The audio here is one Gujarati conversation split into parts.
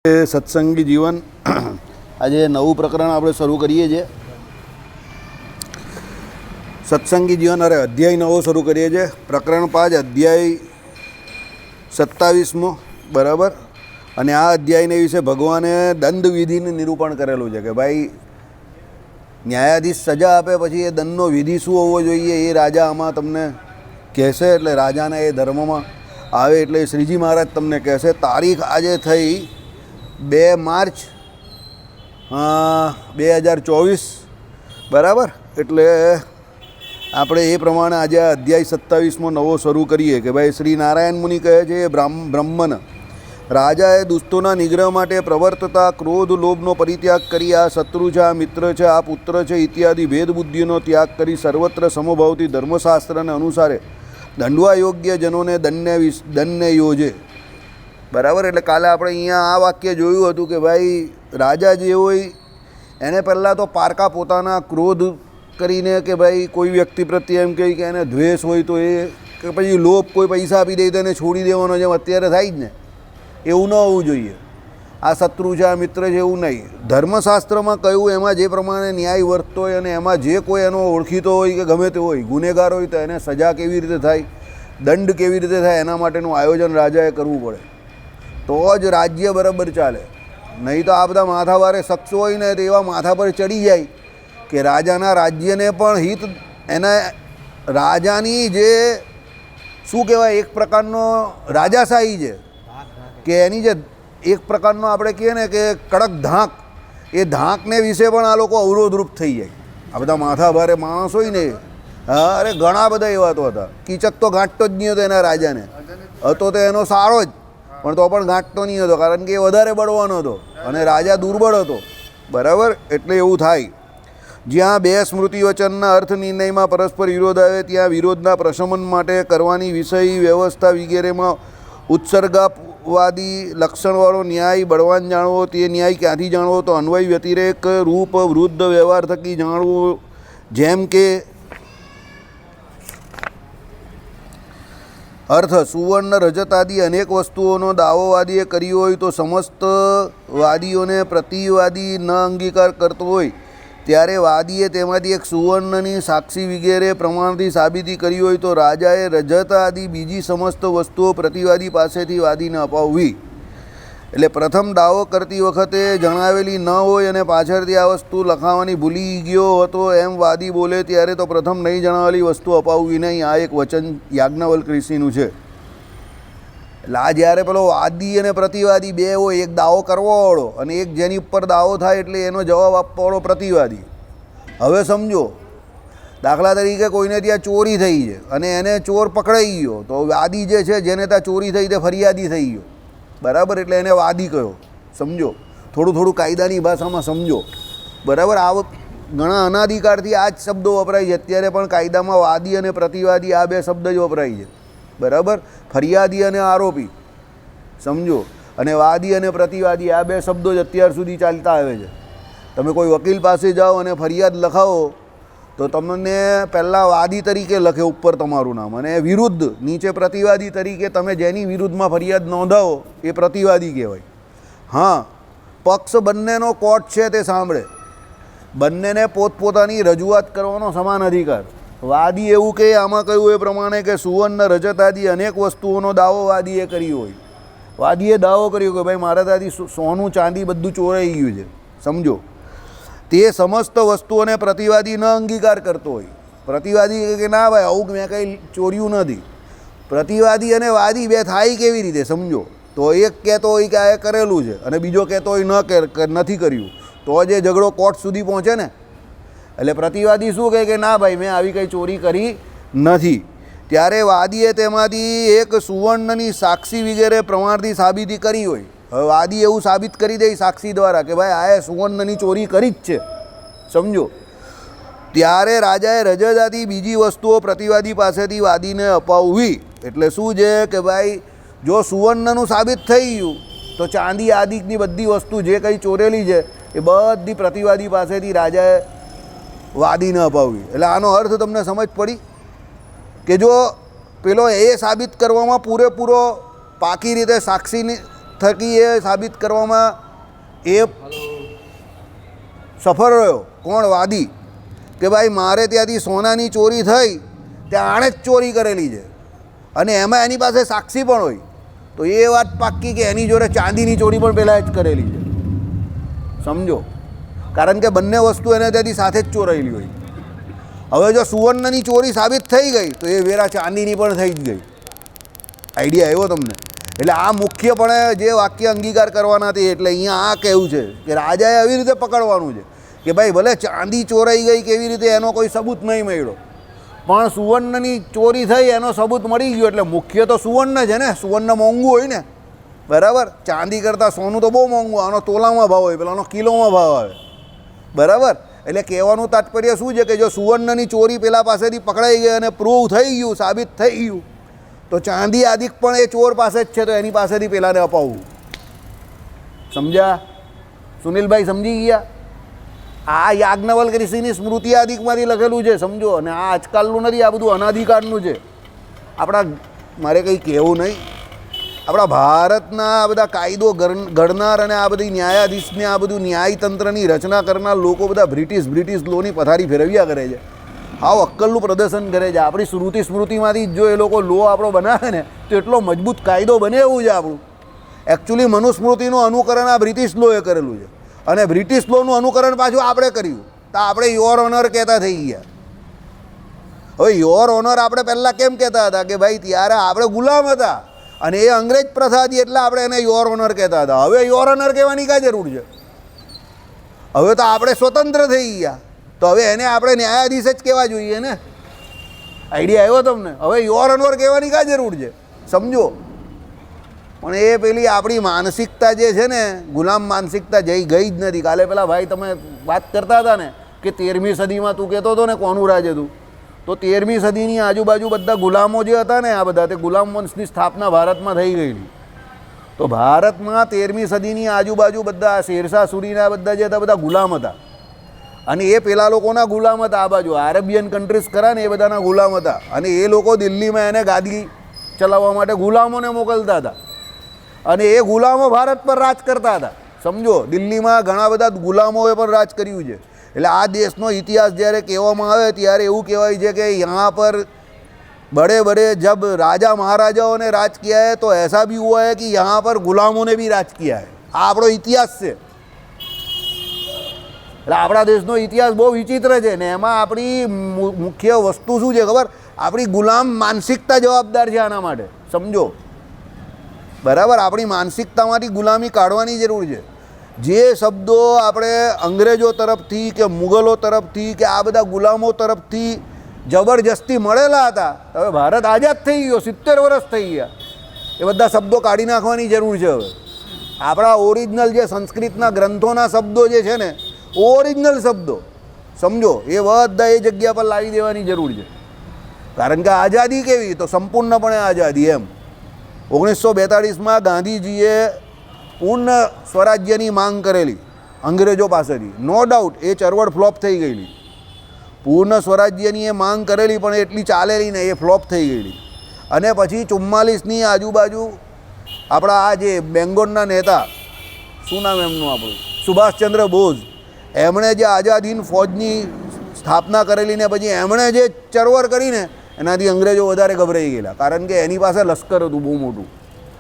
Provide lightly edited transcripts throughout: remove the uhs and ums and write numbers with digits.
સત્સંગી જીવન આજે નવું પ્રકરણ આપણે શરૂ કરીએ છીએ. સત્સંગી જીવન અધ્યાય નવો શરૂ કરીએ છીએ. પ્રકરણ 5 અધ્યાય 27મો. બરાબર. અને આ અધ્યાયને વિશે ભગવાને દંડવિધિનું નિરૂપણ કરેલું છે કે ભાઈ ન્યાયાધીશ સજા આપે પછી એ દંડનો વિધિ શું હોવો જોઈએ એ રાજા આમાં તમને કહેશે. એટલે રાજાના એ ધર્મમાં આવે એટલે શ્રીજી મહારાજ તમને કહેશે. તારીખ આજે થઈ 2 માર્ચ 2024. બરાબર. એટલે આપણે એ પ્રમાણે આજે આ અધ્યાય 27મો નવો શરૂ કરીએ કે ભાઈ શ્રી નારાયણ મુનિ કહે છે બ્રહ્મન રાજાએ દુષ્ટોના નિગ્રહ માટે પ્રવર્તતા ક્રોધ લોભનો પરિત્યાગ કરી આ શત્રુ છે, આ મિત્ર છે, આ પુત્ર છે ઇત્યાદિ ભેદબુદ્ધિનો ત્યાગ કરી સર્વત્ર સમભાવથી ધર્મશાસ્ત્રને અનુસારે દંડવા યોગ્ય જનોને દંડને યોજે. બરાબર. એટલે કાલે આપણે અહીંયા આ વાક્ય જોયું હતું કે ભાઈ રાજા જે હોય એને પહેલાં તો પારકા પોતાના ક્રોધ કરીને કે ભાઈ કોઈ વ્યક્તિ પ્રત્યે એમ કહે કે એને દ્વેષ હોય તો એ કે પછી લોભ કોઈ પૈસા આપી દે તો એને છોડી દેવાનો જેમ અત્યારે થાય જ ને એવું ન હોવું જોઈએ. આ શત્રુ છે, આ મિત્ર છે એવું નહીં. ધર્મશાસ્ત્રમાં કહ્યું એમાં જે પ્રમાણે ન્યાય વર્તતો હોય અને એમાં જે કોઈ એનો ઓળખીતો હોય કે ગમે તે હોય ગુનેગાર હોય તો એને સજા કેવી રીતે થાય, દંડ કેવી રીતે થાય એના માટેનું આયોજન રાજાએ કરવું પડે. તો જ રાજ્ય બરાબર ચાલે. નહીં તો આ બધા માથાભારે શખ્સો હોય ને તો એવા માથા પર ચડી જાય કે રાજાના રાજ્યને પણ હિત એના રાજાની જે શું કહેવાય એક પ્રકારનો રાજાશાહી છે કે એની જે એક પ્રકારનો આપણે કહીએ ને કે કડક ધાક એ ધાકને વિશે પણ આ લોકો અવરોધરૂપ થઈ જાય. આ બધા માથાભારે માણસ હોય ને હા અરે ઘણા બધા એવા તો હતા. કીચક તો ગાંઠતો જ નહીં હતો એના રાજાને. હતો તો એનો સારો જ પણ તો પણ ગાંઠતો નહીં હતો કારણ કે એ વધારે બળવાનો હતો અને રાજા દુર્બળ હતો. બરાબર. એટલે એવું થાય. જ્યાં બે સ્મૃતિ વચનના અર્થ નિર્ણયમાં પરસ્પર વિરોધ આવે ત્યાં વિરોધના પ્રશમન માટે કરવાની વિષય વ્યવસ્થા વગેરેમાં ઉત્સર્ગવાદી લક્ષણવાળો ન્યાય બળવાન જાણવો. તે ન્યાય ક્યાંથી જાણવો તો અન્વય વ્યતિરેક રૂપ વૃદ્ધ વ્યવહાર થકી જાણવું. જેમ કે અર્થ સુવર્ણ રજત આદિ અનેક વસ્તુઓનો દાવોવાદીએ કર્યો હોય તો સમસ્ત વાદીઓને પ્રતિવાદી ન અંગીકાર કરતો હોય ત્યારે વાદીએ તેમાંથી એક સુવર્ણની સાક્ષી વગેરે પ્રમાણથી સાબિતી કરી હોય તો રાજાએ રજત આદિ બીજી સમસ્ત વસ્તુઓ પ્રતિવાદી પાસેથી વાદીને અપાવવી. એટલે પ્રથમ દાવો કરતી વખતે જણાવેલી ન હોય અને પાછળથી આ વસ્તુ લખાવવાની ભૂલી ગયો હતો એમ વાદી બોલે ત્યારે તો પ્રથમ નહીં જણાવેલી વસ્તુ અપાવવી નહીં. આ એક વચન યાજ્ઞવલ્ક ઋષિનું છે. એટલે આ જ્યારે પેલો વાદી અને પ્રતિવાદી બે હોય એક દાવો કરવાવાળો અને એક જેની ઉપર દાવો થાય એટલે એનો જવાબ આપવાવાળો પ્રતિવાદી. હવે સમજો દાખલા તરીકે કોઈને ત્યાં ચોરી થઈ છે અને એને ચોર પકડાઈ ગયો તો વાદી જે છે જેને ત્યાં ચોરી થઈ તે ફરિયાદી થઈ ગયો. બરાબર. એટલે એને વાદી કહ્યો. સમજો થોડું કાયદાની ભાષામાં સમજો. બરાબર. આ ઘણા અનાધિકારથી આ જ શબ્દો વપરાય છે. અત્યારે પણ કાયદામાં વાદી અને પ્રતિવાદી આ બે શબ્દ જ વપરાય છે. બરાબર. ફરિયાદી અને આરોપી સમજો અને વાદી અને પ્રતિવાદી આ બે શબ્દો જ અત્યાર સુધી ચાલતા આવે છે. તમે કોઈ વકીલ પાસે જાઓ અને ફરિયાદ લખાવો તો તમને પહેલાં વાદી તરીકે લખે ઉપર તમારું નામ અને વિરુદ્ધ નીચે પ્રતિવાદી તરીકે તમે જેની વિરુદ્ધમાં ફરિયાદ નોંધાવો એ પ્રતિવાદી કહેવાય. હા પક્ષ બંનેનો કોર્ટ છે તે સાંભળે. બંનેને પોતપોતાની રજૂઆત કરવાનો સમાન અધિકાર. વાદી એવું કે આમાં કહ્યું એ પ્રમાણે કે સુવર્ણ રજત આદિ અનેક વસ્તુઓનો દાવો વાદીએ કર્યો હોય. વાદીએ દાવો કર્યો કે ભાઈ મારા ત્યાંથી સોનું ચાંદી બધું ચોરાઈ ગયું છે. સમજો તે સમસ્ત વસ્તુઓને પ્રતિવાદી ન અંગીકાર કરતો હોય. પ્રતિવાદી કે ના ભાઈ આવું મેં કંઈ ચોર્યું નથી. પ્રતિવાદી અને વાદી બે થાય કેવી રીતે સમજો. તો એક કહેતો હોય કે આ કરેલું છે અને બીજો કહેતો હોય નથી કર્યું તો જે ઝઘડો કોર્ટ સુધી પહોંચે ને. એટલે પ્રતિવાદી શું કહે કે ના ભાઈ મેં આવી કંઈ ચોરી કરી નથી. ત્યારે વાદીએ તેમાંથી એક સુવર્ણની સાક્ષી વગેરે પ્રમાણથી સાબિતી કરી હોય. હવે વાદી એવું સાબિત કરી દે સાક્ષી દ્વારા કે ભાઈ આ સુવર્ણની ચોરી કરી જ છે. સમજો ત્યારે રાજાએ રજત બીજી વસ્તુઓ પ્રતિવાદી પાસેથી વાદીને અપાવવી. એટલે શું છે કે ભાઈ જો સુવર્ણનું સાબિત થઈ ગયું તો ચાંદી આદિની બધી વસ્તુ જે કંઈ ચોરેલી છે એ બધી પ્રતિવાદી પાસેથી રાજાએ વાદીને અપાવવી. એટલે આનો અર્થ તમને સમજ પડી કે જો પેલો એ સાબિત કરવામાં પૂરેપૂરો પાકી રીતે સાક્ષીની થકી એ સાબિત કરવામાં એ સફળ રહ્યો. કોણ? વાદી. કે ભાઈ મારે ત્યાંથી સોનાની ચોરી થઈ, ત્યાં આણે જ ચોરી કરેલી છે અને એમાં એની પાસે સાક્ષી પણ હોય, તો એ વાત પાક્કી કે એની જોડે ચાંદીની ચોરી પણ પહેલાં જ કરેલી છે. સમજો, કારણ કે બંને વસ્તુ એને ત્યાંથી સાથે જ ચોરાયેલી હોય. હવે જો સુવર્ણની ચોરી સાબિત થઈ ગઈ તો એ વેરા ચાંદીની પણ થઈ જ ગઈ. આઈડિયા આવ્યો તમને? એટલે આ મુખ્યપણે જે વાક્ય અંગીકાર કરવાના હતી. એટલે અહીંયા આ કહેવું છે કે રાજાએ આવી રીતે પકડવાનું છે કે ભાઈ ભલે ચાંદી ચોરાઈ ગઈ કેવી રીતે એનો કોઈ સબૂત નહીં મળ્યો, પણ સુવર્ણની ચોરી થઈ એનો સબૂત મળી ગયો. એટલે મુખ્ય તો સુવર્ણ છે ને, સુવર્ણ મોંઘું હોય ને, બરાબર. ચાંદી કરતાં સોનું તો બહુ મોંઘું, આનો તોલામાં ભાવ હોય, પેલાનો કિલોમાં ભાવ આવે, બરાબર. એટલે કહેવાનું તાત્પર્ય શું છે કે જો સુવર્ણની ચોરી પેલા પાસેથી પકડાઈ ગઈ અને પ્રૂવ થઈ ગયું, સાબિત થઈ ગયું, તો ચાંદી આદિક પણ એ ચોર પાસે જ છે, તો એની પાસેથી પેલાને અપાવવું. સમજ્યા સુનિલભાઈ? સમજી ગયા? આ યાજ્ઞવલ્ક ઋષિની સ્મૃતિ આદિકમાંથી લખેલું છે, સમજો. અને આ આજકાલનું નથી, આ બધું અનાધિકાળનું છે. આપણા, મારે કંઈ કહેવું નહીં, આપણા ભારતના આ બધા કાયદો ઘડનાર અને આ બધી ન્યાયાધીશને આ બધું ન્યાયતંત્રની રચના કરનાર લોકો બધા બ્રિટિશ લોની પથારી ફેરવ્યા કરે છે. આવ અક્કલનું પ્રદર્શન કરે છે. આપણી સ્મૃતિમાંથી જો એ લોકો લો આપણો બનાવે ને તો એટલો મજબૂત કાયદો બને એવું છે આપણું. એકચ્યુઅલી મનુસ્મૃતિનું અનુકરણ આ બ્રિટિશ લોએ કરેલું છે અને બ્રિટિશ લોનું અનુકરણ પાછું આપણે કર્યું, તો આપણે યોર ઓનર કહેતા થઈ ગયા. હવે યોર ઓનર આપણે પહેલાં કેમ કહેતા હતા કે ભાઈ ત્યારે આપણે ગુલામ હતા અને એ અંગ્રેજ પ્રથા હતી એટલે આપણે એને યોર ઓનર કહેતા હતા. હવે યોર ઓનર કહેવાની કાંઈ જરૂર છે? હવે તો આપણે સ્વતંત્ર થઈ ગયા, તો હવે એને આપણે ન્યાયાધીશ જ કહેવા જોઈએ ને. આઈડિયા આવ્યો તમને? હવે યોર ઓનર કહેવાની કાંઈ જરૂર છે? સમજો. પણ એ પેલી આપણી માનસિકતા જે છે ને, ગુલામ માનસિકતા ગઈ જ નથી. કાલે પેલા ભાઈ તમે વાત કરતા હતા ને કે 13મી સદીમાં તું કહેતો હતો ને કોનું રાજ હતું, તો 13મી સદીની આજુબાજુ બધા ગુલામો જે હતા ને, આ બધા તે ગુલામ વંશની સ્થાપના ભારતમાં થઈ ગયેલી. તો ભારતમાં 13મી સદીની આજુબાજુ બધા શેરશાહ સૂરીના બધા જે હતા બધા ગુલામ હતા અને એ પેલા લોકોના ગુલામ હતા. આ બાજુ આરબિયન કન્ટ્રીઝ ખરા ને એ બધાના ગુલામ હતા અને એ લોકો દિલ્હીમાં એને ગાદી ચલાવવા માટે ગુલામોને મોકલતા હતા અને એ ગુલામો ભારત પર રાજ કરતા હતા. સમજો, દિલ્હીમાં ઘણા બધા ગુલામોએ પણ રાજ કર્યું છે. એટલે આ દેશનો ઇતિહાસ જ્યારે કહેવામાં આવે ત્યારે એવું કહેવાય છે કે यहाँ पर बड़े बड़े जब राजा महाराजाओं ने राज किया है तो ऐसा भी हुआ है कि यहाँ पर गुलामों ने भी राज किया है. આ આપણો ઇતિહાસ છે. એટલે આપણા દેશનો ઇતિહાસ બહુ વિચિત્ર છે ને એમાં આપણી મુખ્ય વસ્તુ શું છે ખબર? આપણી ગુલામ માનસિકતા જવાબદાર છે આના માટે. સમજો, બરાબર. આપણી માનસિકતામાંથી ગુલામી કાઢવાની જરૂર છે. જે શબ્દો આપણે અંગ્રેજો તરફથી કે મુગલો તરફથી કે આ બધા ગુલામો તરફથી જબરજસ્તી મળેલા હતા, હવે ભારત આઝાદ થઈ ગયો, 70 વર્ષ થઈ ગયા, એ બધા શબ્દો કાઢી નાખવાની જરૂર છે. હવે આપણા ઓરિજિનલ જે સંસ્કૃતના ગ્રંથોના શબ્દો જે છે ને, ઓરિજિનલ શબ્દો, સમજો, એ બધા એ જગ્યા પર લાવી દેવાની જરૂર છે. કારણ કે આઝાદી કેવી? તો સંપૂર્ણપણે આઝાદી. એમ 1942માં ગાંધીજીએ પૂર્ણ સ્વરાજ્યની માંગ કરેલી અંગ્રેજો પાસેથી. નો ડાઉટ એ ચળવળ ફ્લોપ થઈ ગયેલી. પૂર્ણ સ્વરાજ્યની એ માંગ કરેલી પણ એટલી ચાલેલી ને, એ ફ્લોપ થઈ ગયેલી. અને પછી 44ની આજુબાજુ આપણા આ જે બેંગોળના નેતા, શું નામ એમનું આપણું, સુભાષચંદ્ર બોઝ, એમણે જે આઝાદ ફૌજની સ્થાપના કરેલી ને પછી એમણે જે ચળવળ કરીને એનાથી અંગ્રેજો વધારે ગભરાઈ ગયેલા. કારણ કે એની પાસે લશ્કર હતું બહુ મોટું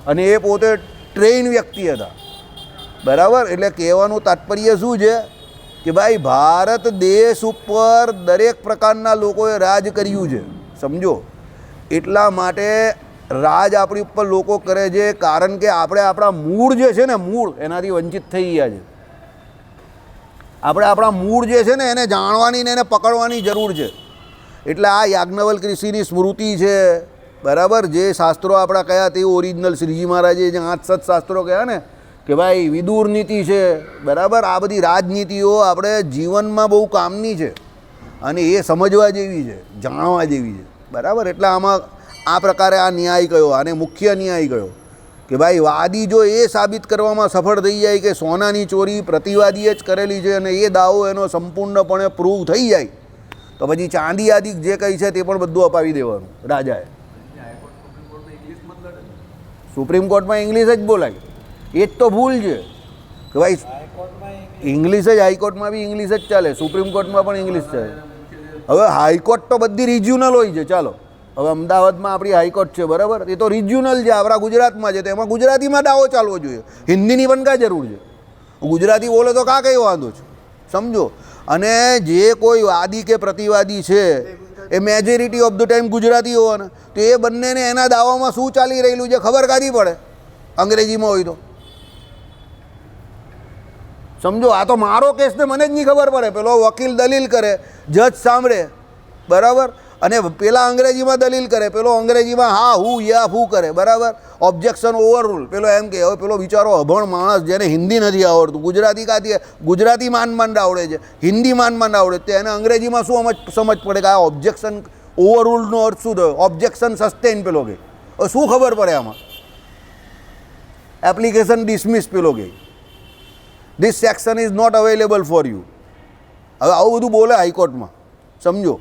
અને એ પોતે ટ્રેન વ્યક્તિ હતા, બરાબર. એટલે કહેવાનું તાત્પર્ય શું છે કે ભાઈ ભારત દેશ ઉપર દરેક પ્રકારના લોકોએ રાજ કર્યું છે. સમજો, એટલા માટે રાજ આપણી ઉપર લોકો કરે છે કારણ કે આપણે આપણા મૂળ જે છે ને, મૂળ એનાથી વંચિત થઈ ગયા છે. આપણે આપણા મૂળ જે છે ને એને જાણવાની ને એને પકડવાની જરૂર છે. એટલે આ યાજ્ઞવલ્ક ઋષિની સ્મૃતિ છે, બરાબર. જે શાસ્ત્રો આપણા કયા તે ઓરિજિનલ શ્રીજી મહારાજે જે 8 શાસ્ત્રો કહ્યા ને કે ભાઈ વિદુર નીતિ છે, બરાબર. આ બધી રાજનીતિઓ આપણે જીવનમાં બહુ કામની છે અને એ સમજવા જેવી છે, જાણવા જેવી છે, બરાબર. એટલે આમાં આ પ્રકારે આ ન્યાય કયો, આને મુખ્ય ન્યાય કયો કે ભાઈ વાદી જો એ સાબિત કરવામાં સફળ થઈ જાય કે સોનાની ચોરી પ્રતિવાદીએ જ કરેલી છે અને એ દાવો એનો સંપૂર્ણપણે પ્રૂવ થઈ જાય, તો પછી ચાંદી આદિ જે કંઈ છે તે પણ બધું અપાવી દેવાનું રાજાએ. સુપ્રીમ કોર્ટમાં ઇંગ્લિશ જ બોલાય. એ જ તો ભૂલ છે કે ભાઈ ઇંગ્લિશ જ હાઈકોર્ટમાં બી ઇંગ્લિશ જ ચાલે, સુપ્રીમ કોર્ટમાં પણ ઇંગ્લિશ ચાલે. હવે હાઈકોર્ટ તો બધી રિજ્યુનલ હોય છે. ચાલો હવે અમદાવાદમાં આપણી હાઈકોર્ટ છે બરાબર, એ તો રિજ્યુનલ છે, આપણા ગુજરાતમાં છે, તો એમાં ગુજરાતીમાં દાવો ચાલવો જોઈએ. હિન્દીની પણ કાં જરૂર છે? ગુજરાતી બોલે તો કાં કંઈ વાંધો છે, સમજો. અને જે કોઈ વાદી કે પ્રતિવાદી છે એ majority of the time Gujarati હોવાના, તો એ બંનેને એના દાવામાં શું ચાલી રહેલું છે ખબર કાઢી પડે અંગ્રેજીમાં હોય તો, સમજો. આ તો મારો કેસ ને મને જ નહીં ખબર પડે, પેલો વકીલ દલીલ કરે, જજ સાંભળે બરાબર, અને પેલા અંગ્રેજીમાં દલીલ કરે, પેલો અંગ્રેજીમાં હા હું યા હું કરે બરાબર, ઓબ્જેક્શન ઓવરરૂલ. પેલો એમ કે હવે પેલો બિચારો અભણ માણસ જેને હિન્દી નથી આવડતું, ગુજરાતી કાંથી, ગુજરાતી માંડ આવડે છે, હિન્દી માંડ આવડે છે, એને અંગ્રેજીમાં શું સમજ પડે કે આ ઓબ્જેક્શન ઓવરરૂલનો અર્થ શું થયો, ઓબ્જેક્શન સસ્ટેન પેલો કે, હવે શું ખબર પડે આમાં, એપ્લિકેશન ડિસમિસ પેલો કે, this section is not available for you. હવે આવું બધું બોલે હાઈકોર્ટમાં, સમજો.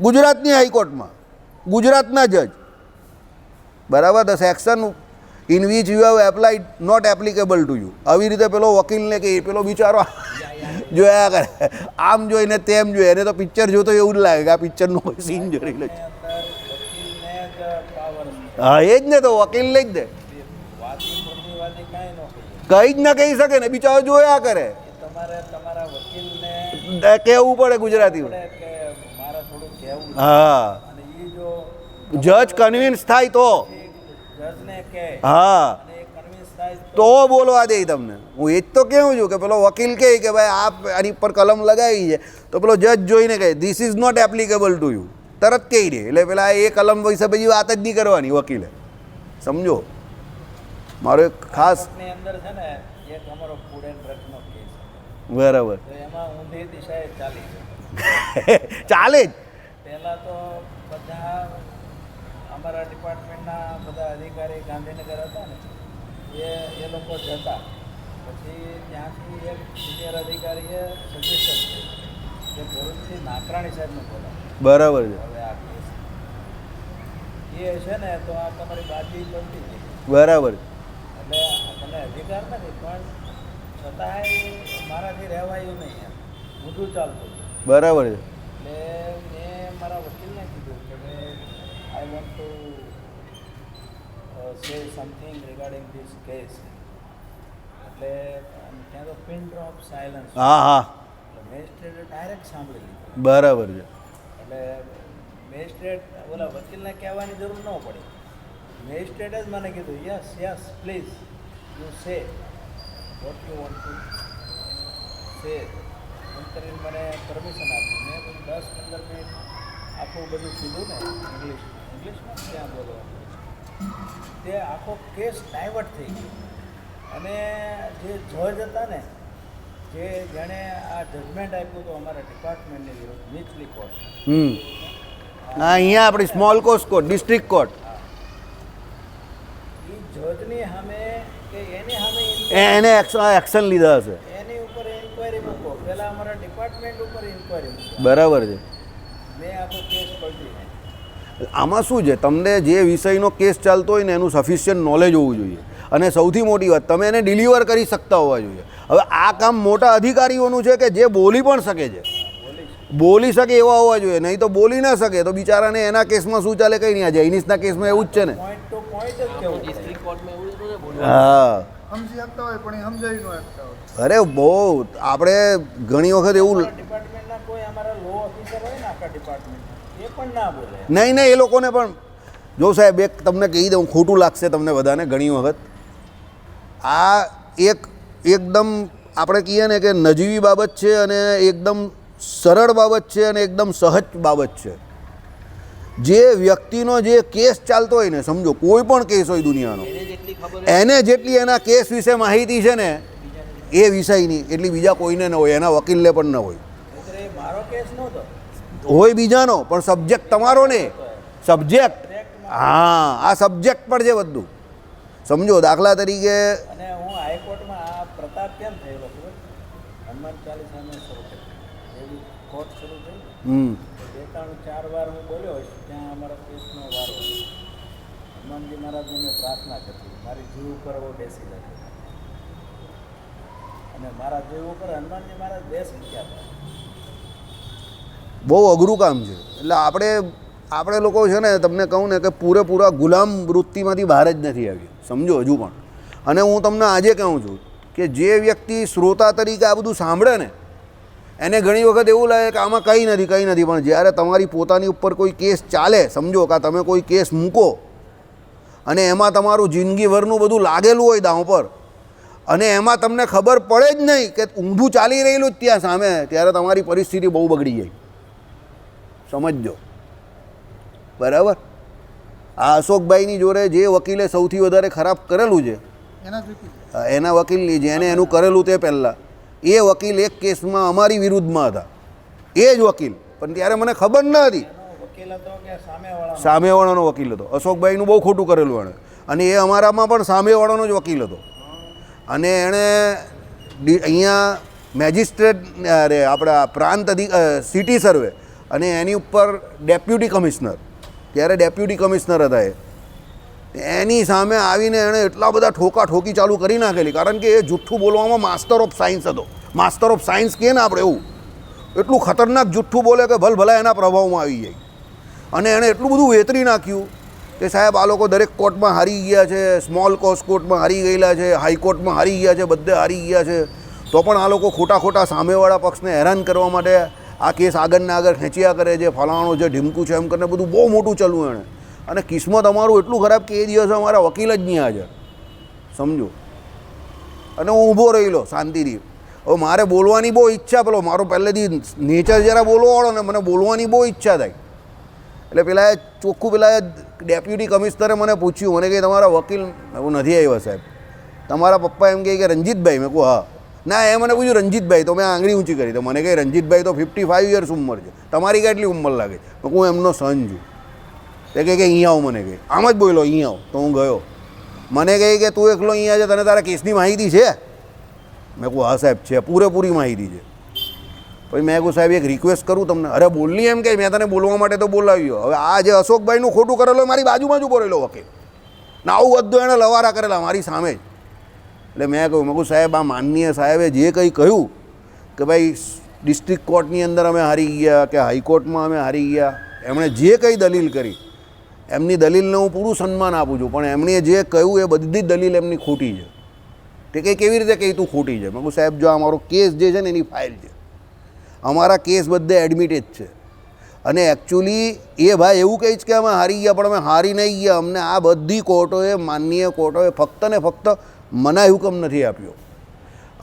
ગુજરાતની હાઈકોર્ટમાં ગુજરાતના જજ બરાબર, the section in which you have applied not applicable to you. આવી રીતે પેલો વકીલને કે પેલો બિચારો જોયા કરે, આમ જોઈને તેમ જોઈએ, એને તો પિક્ચર જોતો એવું જ લાગે કે આ પિક્ચરનો કોઈ સીન જોઈ લે. હા એ જ ને, તો વકીલને જ દે, કંઈ જ ના કહી શકે ને, બિચારો જોયા કરે. કહેવું પડે ગુજરાતીમાં. હા જજ કન્વિન્સ થાય તો, હા તો બોલવા દે તમને. હું એ જ તો કહું છું કે પેલો વકીલ કહે કે ભાઈ આ આની પર કલમ લગાવી છે, તો પેલો જજ જોઈને કહે this is not applicable to you, તરત કહી દે. એટલે પેલા એ કલમ વિશે પછી વાત જ નહીં કરવાની વકીલે, સમજો. મારો એક ખાસ બરાબર ચાલે જ. પહેલાં તો બધા અમારા ડિપાર્ટમેન્ટના બધા અધિકારી ગાંધીનગર હતા ને, એ લોકો જતા. પછી ત્યાંથી એક સિનિયર અધિકારીએ સજેશન કે ભરૂચથી નાકરાણી સાહેબને બોલાવો. બરાબર છે. હવે આ કેસ એ છે ને તો આ તમારી બાજી બનતી હતી. બરાબર. એટલે મને અધિકાર નથી, પણ છતાંય મારાથી રહેવાયું નહીં, એમ ઊંધું ચાલતું. બરાબર છે. એટલે મેં મારા વકીલને કીધું કે ભાઈ I want to say something regarding this case. એટલે ત્યાં તો પિન ડ્રોપ સાયલન્સ. હા હા. એટલે મેજિસ્ટ્રેટે ડાયરેક્ટ સાંભળી લીધું. બરાબર છે. એટલે મેજિસ્ટ્રેટ ઓલા વકીલને કહેવાની જરૂર ન પડી, મેજિસ્ટ્રેટે જ મને કીધું yes yes please you say what you want to say. એમ કરીને મને પરમિશન આપી. મેં બધું 10-15 મિનિટ આખું બધું કીધું ને ઇંગ્લિશમાં ત્યાં બોલવાનું, તે આખો કેસ ડાયવર્ટ થઈ ગયો. અને જે જજ હતા ને, જેણે આ જજમેન્ટ આપ્યું હતું અમારા ડિપાર્ટમેન્ટની વિરુદ્ધ, નીચલી કોર્ટ, અહીંયા આપણી સ્મોલ કોર્ટ ડિસ્ટ્રિક્ટ કોર્ટ, એ જજની સામે કે એની સામે એને એક્શન લીધા હશે, એની ઉપર ઇન્ક્વાયરી મૂકો. પહેલાં અમારા ડિપાર્ટમેન્ટ ઉપર ઇન્ક્વાયરી મૂકો. બરાબર છે. મેં આખો કેસ પલટી નાખ્યો. આમાં શું છે, તમને જે વિષયનો કેસ ચાલતો હોય ને એનું સફિશિયન્ટ નોલેજ હોવું જોઈએ, અને સૌથી મોટી વાત તમે એને ડિલિવર કરી શકતા હોવા જોઈએ. હવે આ કામ મોટા અધિકારીઓનું છે કે જે બોલી પણ શકે છે, બોલી શકે એવા હોવા જોઈએ, નહીં તો બોલી ના શકે તો બિચારાને એના કેસમાં શું ચાલે કંઈ નહીં. આ જૈનિશના કેસમાં એવું જ છે ને, પોઈન્ટ ટુ પોઈન્ટ જ કેવું ડિસ્ટ્રિક્ટ કોર્ટમાં એવું જ બોલે. હા સમજી શકતા હોય પણ એ સમજાવી ન શકતા હોય. અરે બહુ આપણે ઘણી વખત એવું ડિપાર્ટમેન્ટના કોઈ અમારા લો ઓફિસર હોય ને આખા ડિપાર્ટમેન્ટના, એ પણ ના બોલે. નહીં એ લોકોને પણ જો સાહેબ એક તમને કહી દઉં, ખોટું લાગશે તમને બધાને ઘણી વખત, આ એકદમ આપણે કહીએ ને કે નજીવી બાબત છે, અને એકદમ સરળ બાબત છે, અને એકદમ સહજ બાબત છે. જે વ્યક્તિનો જે કેસ ચાલતો હોય ને, સમજો કોઈ પણ કેસ હોય દુનિયાનો, એને જેટલી એના કેસ વિશે માહિતી છે ને એ વિષયની એટલી બીજા કોઈને ન હોય, એના વકીલને પણ ન હોય. મારો કેસ નહોતો, હોય બીજાનો, પણ સબ્જેક્ટ તમારો ને, સબ્જેક્ટ. હા આ સબ્જેક્ટ પર છે બધું, સમજો. દાખલા તરીકે અને હું હાઈકોર્ટમાં આ પ્રતાપ કેમ થયેલો ખબર, હનુમાન ચાલીસાને શરૂ થઈ એવી કોર્ટ શરૂ થઈ, 2-4 વાર હું બોલ્યો હોઈશ ત્યાં અમારા કેસનો વારો. હનુમાનજી મહારાજને પ્રાર્થના કરતી, મારી જીવ ઉપર હવે બેસી જાય. અને મારા જેવું કરે હનુમાનજી મહારાજ દેશ ગયા હતા. બહુ અઘરું કામ છે. એટલે આપણે લોકો છે ને, તમને કહું ને કે પૂરેપૂરા ગુલામ વૃત્તિમાંથી બહાર જ નથી આવ્યું, સમજો હજુ પણ. અને હું તમને આજે કહું છું કે જે વ્યક્તિ શ્રોતા તરીકે આ બધું સાંભળે ને, એને ઘણી વખત એવું લાગે કે આમાં કંઈ નથી, પણ જ્યારે તમારી પોતાની ઉપર કોઈ કેસ ચાલે, સમજો કે તમે કોઈ કેસ મૂકો અને એમાં તમારું જિંદગીભરનું બધું લાગેલું હોય દાવ પર, અને એમાં તમને ખબર પડે જ નહીં કે ઊંધું ચાલી રહેલું જ ત્યાં સામે, ત્યારે તમારી પરિસ્થિતિ બહુ બગડી જાય, સમજજો. બરાબર. આ અશોકભાઈની જોડે જે વકીલે સૌથી વધારે ખરાબ કરેલું છે, એના જ વકીલ. એના વકીલની જેને એનું કરેલું તે પહેલાં, એ વકીલ એક કેસમાં અમારી વિરુદ્ધમાં હતા, એ જ વકીલ. પણ ત્યારે મને ખબર ન હતી. વકીલ હતો કે સામેવાળા? સામેવાળાનો વકીલ હતો. અશોકભાઈનું બહુ ખોટું કરેલું એણે, અને એ અમારામાં પણ સામેવાળાનો જ વકીલ હતો. અને એણે અહીંયા મેજિસ્ટ્રેટ, અરે આપણા પ્રાંત સિટી સર્વે, અને એની ઉપર ડેપ્યુટી કમિશનર, ત્યારે ડેપ્યુટી કમિશનર હતા એની સામે આવીને એણે એટલા બધા ઠોકી ચાલુ કરી નાખેલી, કારણ કે એ જુઠ્ઠું બોલવામાં માસ્ટર ઓફ સાયન્સ હતો. માસ્ટર ઓફ સાયન્સ કહે ને આપણે, એવું એટલું ખતરનાક જુઠ્ઠું બોલે કે ભલા એના પ્રભાવમાં આવી જાય. અને એણે એટલું બધું વેતરી નાખ્યું કે સાહેબ આ લોકો દરેક કોર્ટમાં હારી ગયા છે, સ્મોલ કોઝ કોર્ટમાં હારી ગયેલા છે, હાઈકોર્ટમાં હારી ગયા છે, બધે હારી ગયા છે, તો પણ આ લોકો ખોટા સામેવાળા પક્ષને હેરાન કરવા માટે આ કેસ આગળને આગળ ખેંચ્યા કરે છે, ફલાણો છે, ઢીમકું છે, એમ કરીને બધું બહુ મોટું ચાલવું એણે. અને કિસ્મત અમારું એટલું ખરાબ કે એ દિવસે અમારા વકીલ જ નહીં હાજર, સમજો. અને હું ઊભો રહેલો શાંતિથી. હવે મારે બોલવાની બહુ ઈચ્છા, પેલો મારો પહેલેથી નેચર જરા બોલવાવાળો ને, મને બોલવાની બહુ ઈચ્છા થાય. એટલે પેલા ચોખ્ખું ડેપ્યુટી કમિશનરે મને પૂછ્યું, મને કહે તમારા વકીલ? હું નથી આવ્યા સાહેબ. તમારા પપ્પા એમ કહે કે રંજીતભાઈ? મેં કહું હા. ના, એ મને પૂછ્યું રંજીતભાઈ, તો મેં આંગળી ઊંચી કરી. તો મને કહે રંજીતભાઈ તો 55 યર્સ ઉંમર છે, તમારી કેટલી ઉંમર લાગે? તો હું એમનો સન છું. એ કહે કે અહીંયા આવો. મને કહે આમ જ બોલો અહીંયા આવો. તો હું ગયો. મને કહે કે તું એકલો અહીંયા છે, તને તારા કેસની માહિતી છે? મેં કહું હા સાહેબ છે, પૂરેપૂરી માહિતી છે. પછી મેં કહું સાહેબ એક રિક્વેસ્ટ કરું તમને? અરે બોલની એમ કે મેં તને બોલવા માટે તો બોલાવ્યો. હવે આ જે અશોકભાઈનું ખોટું કરેલો મારી બાજુમાં જ ઉભો રહેલો વકીલ, ને આવું બધું એણે લવારા કરેલા મારી સામે જ. એટલે મેં કહું સાહેબ આ માનનીય સાહેબે જે કંઈ કહ્યું કે ભાઈ ડિસ્ટ્રિક્ટ કોર્ટની અંદર અમે હારી ગયા કે હાઈકોર્ટમાં અમે હારી ગયા, એમણે જે કંઈ દલીલ કરી એમની દલીલને હું પૂરું સન્માન આપું છું, પણ એમણે જે કહ્યું એ બધી દલીલ એમની ખોટી છે. તે કંઈ કેવી રીતે કહી તું ખોટી છે? મેં કહું સાહેબ જો અમારો કેસ જે છે ને એની ફાઇલ છે, અમારા કેસ બધે એડમિટેડ છે, અને એકચ્યુઅલી એ ભાઈ એવું કહે છે કે અમે હારી ગયા, પણ અમે હારી નહીં ગયા. અમને આ બધી કોર્ટોએ, માનનીય કોર્ટોએ ફક્ત ને ફક્ત મનાઈ હુકમ નથી આપ્યો.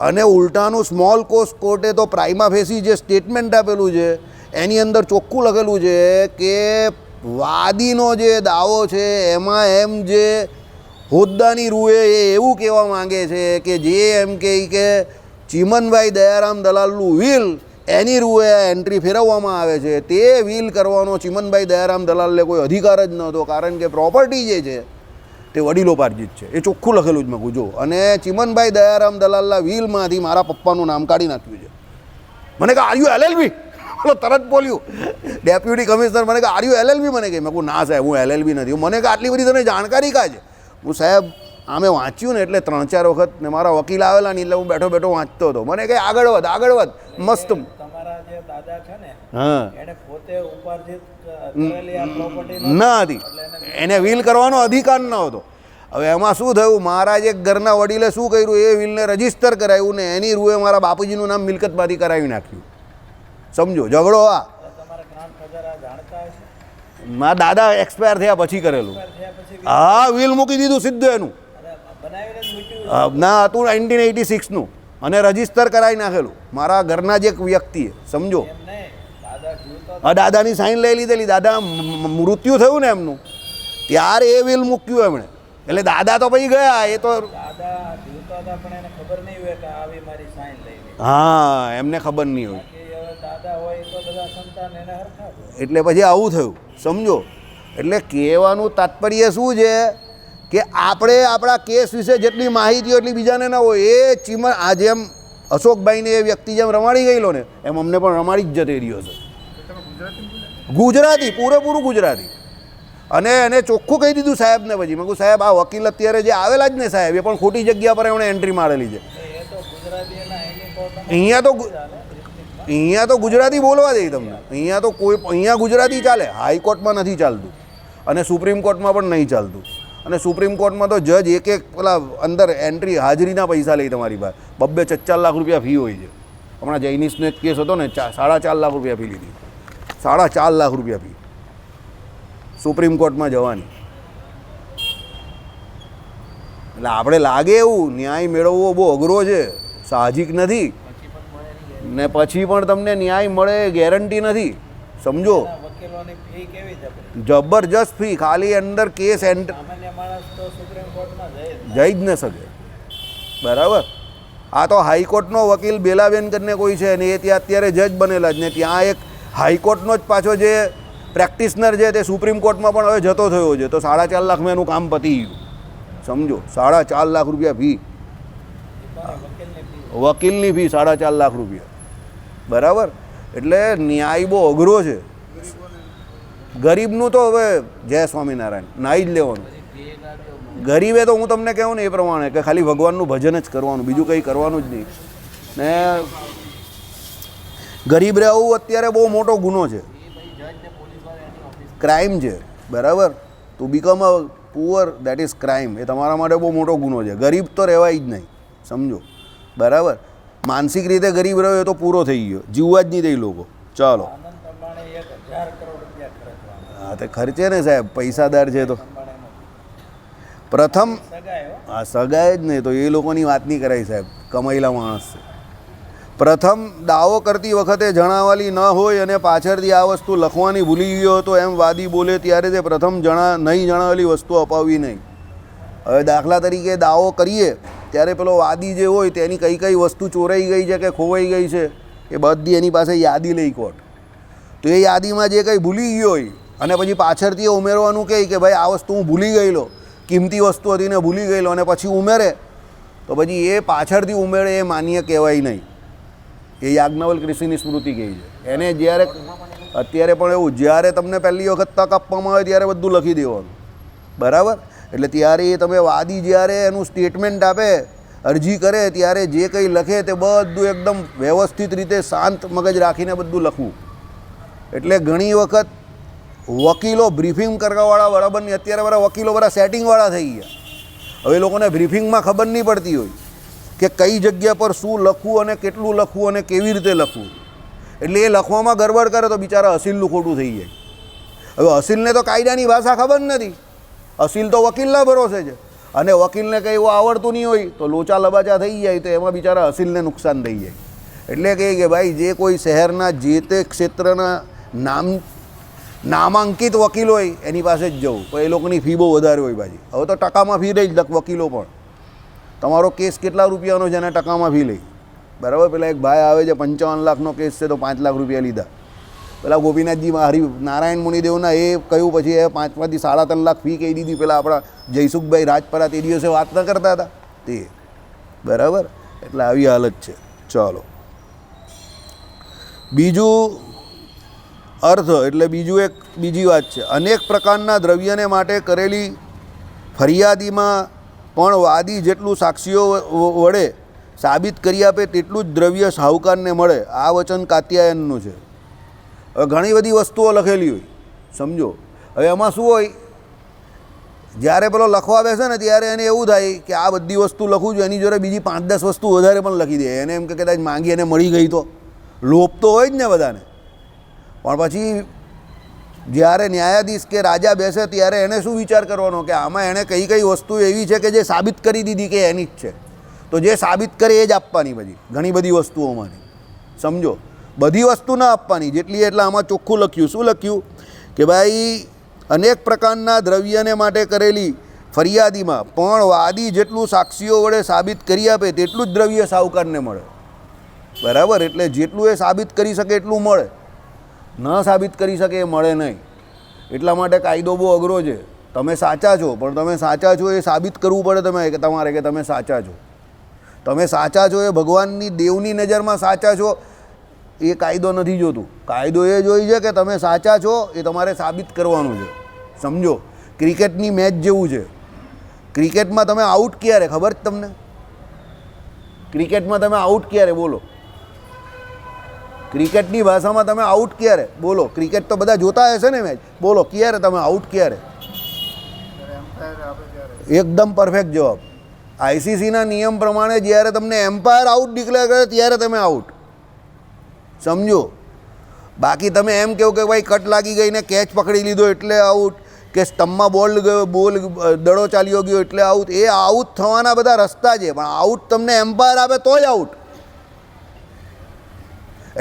અને ઉલટાનું સ્મોલ કોઝ કોર્ટે તો પ્રાઇમા ફેસી જે સ્ટેટમેન્ટ આપેલું છે એની અંદર ચોખ્ખું લખેલું છે કે વાદીનો જે દાવો છે એમાં એમ જે હોદ્દાની રૂએ એ એવું કહેવા માંગે છે કે જે એમ કહે કે ચીમનભાઈ દયારામ દલાલનું વિલ એની રૂએ એન્ટ્રી ફેરવવામાં આવે છે, તે વિલ કરવાનો ચીમનભાઈ દયારામ દલાલને કોઈ અધિકાર જ નહોતો, કારણ કે પ્રોપર્ટી જે છે તે વડીલોપાર્જિત છે. એ ચોખ્ખું લખેલું જ મેં કીધું. અને ચીમનભાઈ દયારામ દલાલના વિલમાંથી મારા પપ્પાનું નામ કાઢી નાખ્યું છે. મને કહે આર યુ LLB? તરત બોલ્યું ડેપ્યુટી કમિશનર. મને કહે આર યુ LLB? મને કહે. મેં કહું ના સાહેબ હું LLB નથી. મને કહે આટલી બધી તને જાણકારી કાં છે? હું સાહેબ આમે વાંચ્યું ને એટલે 3-4 વખત ને મારા વકીલ આવેલા ને એટલે હું બેઠો વાંચતો હતો. મને કહે આગળ વધ મસ્ત. તમારા જે દાદા છે ને, હા, એને પોતે ઉપાર્જિત કરેલી આ પ્રોપર્ટી ના હતી, એને વિલ કરવાનો અધિકાર ન હતો. હવે એમાં શું થયું, મારા જે ઘરના વડીલે શું કર્યું, એ વિલને રજીસ્ટર કરાવ્યું ને એની રૂએ મારા બાપુજીનું નામ મિલકતમાંથી કરાવી નાખ્યું. સમજો ઝઘડો. તમારા ગ્રામ ખજારા જાણતા હશે? મારા દાદા એક્સપાયર થયા પછી કરેલું. હા, વિલ મૂકી દીધું સીધું એનું. બનાવીને જ મૂક્યું? ના, હતું 1986નું, અને રજીસ્ટર કરાવી નાખેલું મારા ઘરના જ એક વ્યક્તિએ. સમજો. એમ નહીં, દાદા જીવતો હા, દાદાની સાઈન લઈ લીધેલી. દાદા મૃત્યુ થયું ને એમનું, ત્યારે એ વિલ મૂક્યું એમણે. એટલે દાદા તો પછી ગયા. એ તો દાદા જીવતા હતા પણ એને ખબર નહીં હોય કે આવી મારી સાઈન લઈ લે. હા, એમને ખબર નહીં હોય. બાકી હવે દાદા હોય તો બધા સંતાન એને હરખા હોય. એટલે પછી આવું થયું. સમજો. એટલે કહેવાનું તાત્પર્ય શું છે કે આપણે આપણા કેસ વિશે જેટલી માહિતી એટલી બીજાને ના હોય. એ ચીમન આ જેમ અશોકભાઈને એ વ્યક્તિ જેમ રમાડી ગયેલો ને, એમ અમને પણ રમાડી જ જતી રહ્યો છે. ગુજરાતી, પૂરેપૂરું ગુજરાતી. અને એને ચોખ્ખું કહી દીધું સાહેબને. પછી મેં કહું સાહેબ આ વકીલ અત્યારે જે આવેલા જ ને સાહેબ, એ પણ ખોટી જગ્યા પર એમણે એન્ટ્રી મારેલી છે. એ તો ગુજરાતી અરેબિયાના એની કોર્ટમાં અહીંયા તો ચાલે districtમાં. અહીંયા તો ગુજરાતી બોલવા દે તમને. અહીંયા ગુજરાતી ચાલે, હાઈકોર્ટમાં નથી ચાલતું અને સુપ્રીમ કોર્ટમાં પણ નહીં ચાલતું. અને સુપ્રીમ કોર્ટમાં તો જજ એક પેલા અંદર એન્ટ્રી હાજરીના પૈસા લે તમારી પાસે. 2-4 લાખ રૂપિયા ફી હોય છે. હમણાં જૈનિશનો એક કેસ હતો ને, 4.5 લાખ રૂપિયા ફી લીધી. 4.5 લાખ રૂપિયા ફી સુપ્રીમ કોર્ટમાં જવાની. એટલે આપણે લાગે એવું ન્યાય મેળવવો બહુ અઘરો છે, સાહજિક નથી. ને પછી પણ તમને ન્યાય મળે ગેરંટી નથી. સમજો, વકીલોની ફી કેવી છે આપણી? જબરજસ્ત ફી. ખાલી અંદર કેસ સામાન્ય માણસ તો સુપ્રીમ કોર્ટમાં જઈ જ ન શકે. બરાબર. આ તો હાઈકોર્ટનો વકીલ બેલાબેન કરીને કોઈ છે ને, એ ત્યાં અત્યારે જજ બનેલા જ ને, ત્યાં એક હાઈકોર્ટનો જ પાછો જે પ્રેક્ટિશનર છે તે સુપ્રીમ કોર્ટમાં પણ હવે જતો થયો છે. તો 4.5 લાખમાં એનું કામ પતી ગયું. સમજો, 4.5 લાખ રૂપિયા ફી, વકીલની ફી 4.5 લાખ રૂપિયા. બરાબર. એટલે ન્યાય બહુ અઘરો છે. ગરીબનું તો હવે જય સ્વામિનારાયણ નાઈ જ લેવાનું. ગરીબે તો હું તમને કહું ને એ પ્રમાણે કે ખાલી ભગવાનનું ભજન જ કરવાનું, બીજું કંઈ કરવાનું જ નહીં. ને ગરીબ રહેવું અત્યારે બહુ મોટો ગુનો છે, ક્રાઇમ છે. બરાબર. To become a poor that is crime. એ તમારા માટે બહુ મોટો ગુનો છે. ગરીબ તો રહેવાય જ નહીં. સમજો. બરાબર. માનસિક રીતે ગરીબ રહ્યો એ તો પૂરો થઈ ગયો, જીવવા જ નહીં દે લોકો. ચાલો, આનંદ અંબાણી 1000 કરોડ રૂપિયા ખર્ચવાના. હા તે ખર્ચે ને સાહેબ, પૈસાદાર છે તો. પ્રથમ સગાઈ હો. હા સગાય જ નહીં તો એ લોકોની વાત નહીં કરાય સાહેબ, કમાયેલા માણસ છે. પ્રથમ દાવો કરતી વખતે જણાવેલી ન હોય અને પાછળથી આ વસ્તુ લખવાની ભૂલી ગયો હતો એમ વાદી બોલે ત્યારે તે પ્રથમ નહીં જણાવેલી વસ્તુ અપાવવી નહીં. હવે દાખલા તરીકે દાવો કરીએ ત્યારે પેલો વાદી જે હોય તેની કઈ કઈ વસ્તુ ચોરાઈ ગઈ છે કે ખોવાઈ ગઈ છે એ બધી એની પાસે યાદી લઈ કોર્ટ. તો એ યાદીમાં જે કંઈ ભૂલી ગયો હોય અને પછી પાછળથી ઉમેરવાનું કહે કે ભાઈ આ વસ્તુ હું ભૂલી ગયેલો, કિંમતી વસ્તુ હતી ને ભૂલી ગયેલો, અને પછી ઉમેરે તો પછી એ પાછળથી ઉમેરે એ માન્ય કહેવાય નહીં. એ યાજ્ઞવલ્ક ઋષિની સ્મૃતિ કહી છે. એને જ્યારે અત્યારે પણ એવું, જ્યારે તમને પહેલી વખત તક આપવામાં આવે ત્યારે બધું લખી દેવાનું. બરાબર. એટલે ત્યારે એ તમે વાદી જ્યારે એનું સ્ટેટમેન્ટ આપે, અરજી કરે ત્યારે જે કંઈ લખે તે બધું એકદમ વ્યવસ્થિત રીતે શાંત મગજ રાખીને બધું લખવું. એટલે ઘણી વખત વકીલો બ્રીફિંગ કરવાવાળા બરાબરની, અત્યારે બધા વકીલો બધા સેટિંગવાળા થઈ ગયા. હવે લોકોને બ્રીફિંગમાં ખબર નહીં પડતી હોય કે કઈ જગ્યા પર શું લખવું અને કેટલું લખવું અને કેવી રીતે લખવું. એટલે એ લખવામાં ગરબડ કરે તો બિચારા અસીલનું ખોટું થઈ જાય. હવે અસીલને તો કાયદાની ભાષા ખબર નથી, અસીલ તો વકીલના ભરોસે છે, અને વકીલને કંઈ એવું આવડતું નહીં હોય તો લોચા લબાચા થઈ જાય તો એમાં બિચારા અસીલને નુકસાન થઈ જાય. એટલે કહે કે ભાઈ જે કોઈ શહેરના જે તે ક્ષેત્રના નામાંકિત વકીલ હોય એની પાસે જ જવું. પણ એ લોકોની ફી બહુ વધારે હોય ભાઈ. હવે તો ટકામાં ફી લઈ જ વકીલો પણ. તમારો કેસ કેટલા રૂપિયાનો છે અને ટકામાં ફી લઈ. બરાબર. પેલા એક ભાઈ આવે છે 55 લાખનો કેસ છે તો 5 લાખ રૂપિયા લીધા. પેલા ગોપીનાથજી નારાયણ મુનિદેવના એ કહ્યું પછી એ 5માંથી 3.5 લાખ ફી કહી દીધી. પેલા આપણા જયસુખભાઈ રાજપરા તે દિવસે વાત ન કરતા હતા તે. બરાબર. એટલે આવી હાલત છે. ચાલો, બીજું અર્થ એટલે બીજી વાત છે. અનેક પ્રકારના દ્રવ્યને માટે કરેલી ફરિયાદીમાં પણ વાદી જેટલું સાક્ષીઓ વડે સાબિત કરી આપે તેટલું જ દ્રવ્ય શાહુકારને મળે. આ વચન કાત્યાયનનું છે. હવે ઘણી બધી વસ્તુઓ લખેલી હોય. સમજો. હવે એમાં શું હોય, જ્યારે પેલો લખવા બેસે ને ત્યારે એને એવું થાય કે આ બધી વસ્તુ લખું છું, એની જોડે બીજી 5-10 વસ્તુ વધારે પણ લખી દે. એને એમ કે કદાચ માંગી એને મળી ગઈ તો લોભ તો હોય જ ને બધાને. પણ પછી જ્યારે ન્યાયાધીશ કે રાજા બેસે ત્યારે એને શું વિચાર કરવાનો કે આમાં એણે કઈ કઈ વસ્તુ એવી છે કે જે સાબિત કરી દીધી કે એની જ છે, તો જે સાબિત કરે એ જ આપવાની. પછી ઘણી બધી વસ્તુઓમાંની સમજો, બધી વસ્તુ ના આપવાની જેટલી. એટલે આમાં ચોખ્ખું લખ્યું, શું લખ્યું કે ભાઈ અનેક પ્રકારના દ્રવ્યને માટે કરેલી ફરિયાદીમાં પણ વાદી જેટલું સાક્ષીઓ વડે સાબિત કરી આપે તેટલું જ દ્રવ્ય શાહુકારને મળે. બરાબર. એટલે જેટલું એ સાબિત કરી શકે એટલું મળે, ન સાબિત કરી શકે એ મળે નહીં. એટલા માટે કાયદો બહુ અઘરો છે. તમે સાચા છો પણ તમે સાચા છો એ સાબિત કરવું પડે તમારે કે તમે સાચા છો. તમે સાચા છો એ ભગવાનની દેવની નજરમાં સાચા છો એ કાયદો નથી જોતું. કાયદો એ જોઈ છે કે તમે સાચા છો એ તમારે સાબિત કરવાનું છે. સમજો. ક્રિકેટની મેચ જેવું છે. ક્રિકેટમાં તમે આઉટ ક્યારે ખબર જ તમને? ક્રિકેટમાં તમે આઉટ ક્યારે બોલો? ક્રિકેટની ભાષામાં તમે આઉટ ક્યારે બોલો? ક્રિકેટ તો બધા જોતા હશે ને મેચ, બોલો ક્યારે તમે આઉટ ક્યારે? એમ્પાયર આપે ત્યારે. એકદમ પરફેક્ટ જવાબ. આઈસીસીના નિયમ પ્રમાણે જ્યારે તમને એમ્પાયર આઉટ ડિક્લેર કરે ત્યારે તમે આઉટ, સમજો. બાકી તમે એમ કહો કે ભાઈ કટ લાગી ગઈ ને કેચ પકડી લીધો એટલે આઉટ, કે સ્ટમ્પમાં બોલ દડો ચાલ્યો ગયો એટલે આઉટ, એ આઉટ થવાના બધા રસ્તા છે, પણ આઉટ તમને એમ્પાયર આપે તોય આઉટ.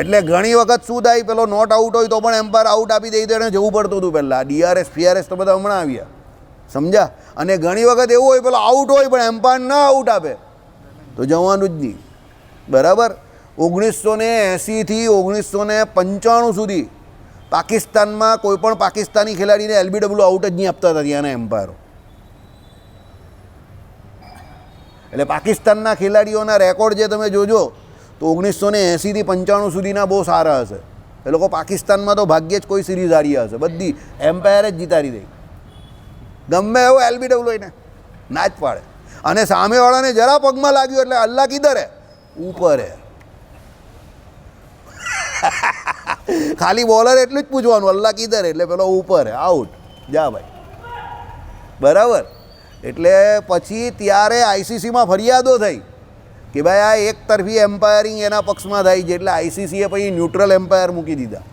એટલે ઘણી વખત શું થાય, પેલો નોટ આઉટ હોય તો પણ એમ્પાયર આઉટ આપી દઈ તો એને જવું પડતું હતું પહેલાં. ડીઆરએસ ફીઆરએસ તો બધા હમણાં આવ્યા, સમજ્યા. અને ઘણી વખત એવું હોય પેલો આઉટ હોય પણ એમ્પાયર ના આઉટ આપે તો જવાનું જ નહીં, બરાબર. 1980 થી 1995 સુધી પાકિસ્તાનમાં કોઈ પણ પાકિસ્તાની ખેલાડીને એલબીડબ્લ્યુ આઉટ જ નહીં આપતા હતા ત્યાંના એમ્પાયરો. એટલે પાકિસ્તાનના ખેલાડીઓના રેકોર્ડ જે તમે જોજો તો 1980 થી 95 સુધીના બહુ સારા હશે. એ લોકો પાકિસ્તાનમાં તો ભાગ્યે જ કોઈ સિરીઝ હારી હશે, બધી એમ્પાયર જ જીતાડી દે, ગમે એવો એલબીડબ્લ્યુ હોય ને ના જ પાડે. અને સામેવાળાને જરા પગમાં લાગ્યું એટલે અલ્લાહ કિધર હે, ઉપર હે. ખાલી બોલર એટલું જ પૂછવાનું અલ્લાહ કિધર, એટલે પેલો ઉપર હે, આઉટ, જા ભાઈ, બરાબર. એટલે પછી ત્યારે આઈસીસીમાં ફરિયાદો થઈ કે ભાઈ આ એક તરફી એમ્પાયરિંગ એના પક્ષમાં થાય છે, એટલે આઈસીસીએ પછી ન્યુટ્રલ એમ્પાયર મૂકી દીધા.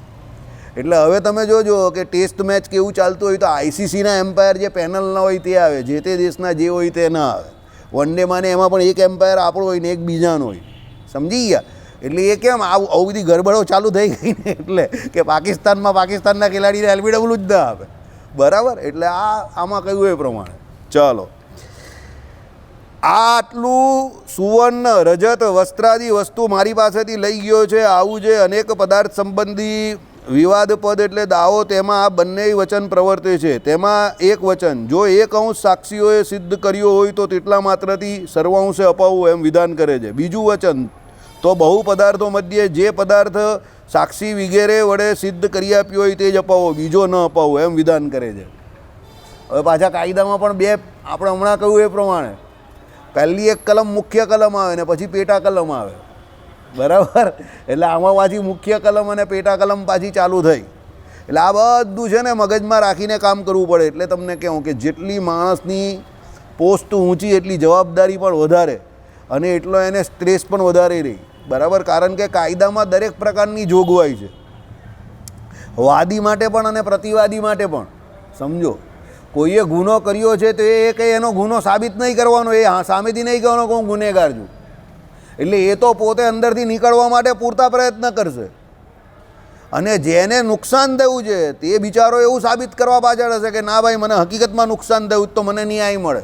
એટલે હવે તમે જોજો કે ટેસ્ટ મેચ કેવું ચાલતું હોય તો આઈસીસીના એમ્પાયર જે પેનલના હોય તે આવે, જે તે દેશના જે હોય તે ના આવે. વન ડેમાં ને એમાં પણ એક એમ્પાયર આપણો હોય ને એક બીજાનો હોય, સમજી ગયા. એટલે એ કેમ આવું બધી ગરબડો ચાલુ થઈ ગઈ ને, એટલે કે પાકિસ્તાનના ખેલાડીને એલબીડબ્લ્યુ જ ના આપે, બરાબર. એટલે આમાં કહ્યું એ પ્રમાણે. ચાલો, આટલું સુવર્ણ રજત વસ્ત્રાદી વસ્તુ મારી પાસેથી લઈ ગયો છે, આવું જે અનેક પદાર્થ સંબંધી વિવાદપદ એટલે દાવો, તેમાં આ બંને વચન પ્રવર્તે છે. તેમાં એક વચન જો એક અંશ સાક્ષીઓએ સિદ્ધ કર્યો હોય તો તેટલા માત્રથી સર્વાંશે અપાવવું એમ વિધાન કરે છે. બીજું વચન તો બહુ પદાર્થો મધ્યે જે પદાર્થ સાક્ષી વગેરે વડે સિદ્ધ કરી આપ્યો હોય તે જ અપાવો, બીજો ન અપાવો એમ વિધાન કરે છે. હવે પાછા કાયદામાં પણ બે, આપણે હમણાં કહ્યું એ પ્રમાણે પહેલી એક કલમ મુખ્ય કલમ આવે ને પછી પેટા કલમ આવે, બરાબર. એટલે આમાં પાછી મુખ્ય કલમ અને પેટા કલમ પાછી ચાલુ થઈ. એટલે આ બધું છે ને મગજમાં રાખીને કામ કરવું પડે. એટલે તમને કહું કે જેટલી માણસની પોસ્ટ ઊંચી એટલી જવાબદારી પણ વધારે અને એટલો એને સ્ટ્રેસ પણ વધારે રહી, બરાબર. કારણ કે કાયદામાં દરેક પ્રકારની જોગવાઈ છે, વાદી માટે પણ અને પ્રતિવાદી માટે પણ, સમજો. કોઈએ ગુનો કર્યો છે તો એ કંઈ એનો ગુનો સાબિત નહીં કરવાનો, એ સામેથી નહીં કહેવાનો કે હું ગુનેગાર છું. એટલે એ તો પોતે અંદરથી નીકળવા માટે પૂરતા પ્રયત્ન કરશે. અને જેને નુકસાન થયું છે તે બિચારો એવું સાબિત કરવા પાછળ હશે કે ના ભાઈ મને હકીકતમાં નુકસાન થયું તો મને ન્યાય મળે.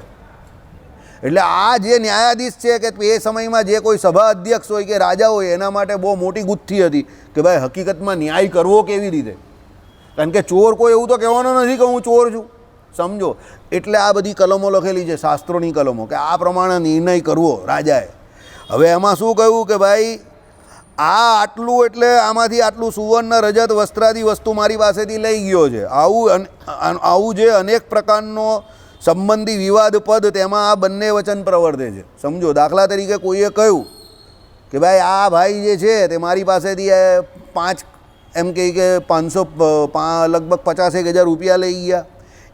એટલે આ જે ન્યાયાધીશ છે કે એ સમયમાં જે કોઈ સભા અધ્યક્ષ હોય કે રાજા હોય એના માટે બહુ મોટી ગુથ્થી હતી કે ભાઈ હકીકતમાં ન્યાય કરવો કેવી રીતે. કારણ કે ચોર કોઈ એવું તો કહેવાનો નથી કે હું ચોર છું, સમજો. એટલે આ બધી કલમો લખેલી છે, શાસ્ત્રોની કલમો, કે આ પ્રમાણે નિર્ણય કરવો રાજાએ. હવે એમાં શું કહ્યું કે ભાઈ આટલું એટલે આમાંથી આટલું સુવર્ણ રજત વસ્ત્રાદી વસ્તુ મારી પાસેથી લઈ ગયો છે, આવું જે અનેક પ્રકારનો સંબંધી વિવાદ પદ તેમાં આ બંને વચન પ્રવર્તે છે, સમજો. દાખલા તરીકે કોઈએ કહ્યું કે ભાઈ આ ભાઈ જે છે તે મારી પાસેથી 5 એમ કહે કે 500 લગભગ 50,000 રૂપિયા લઈ ગયા,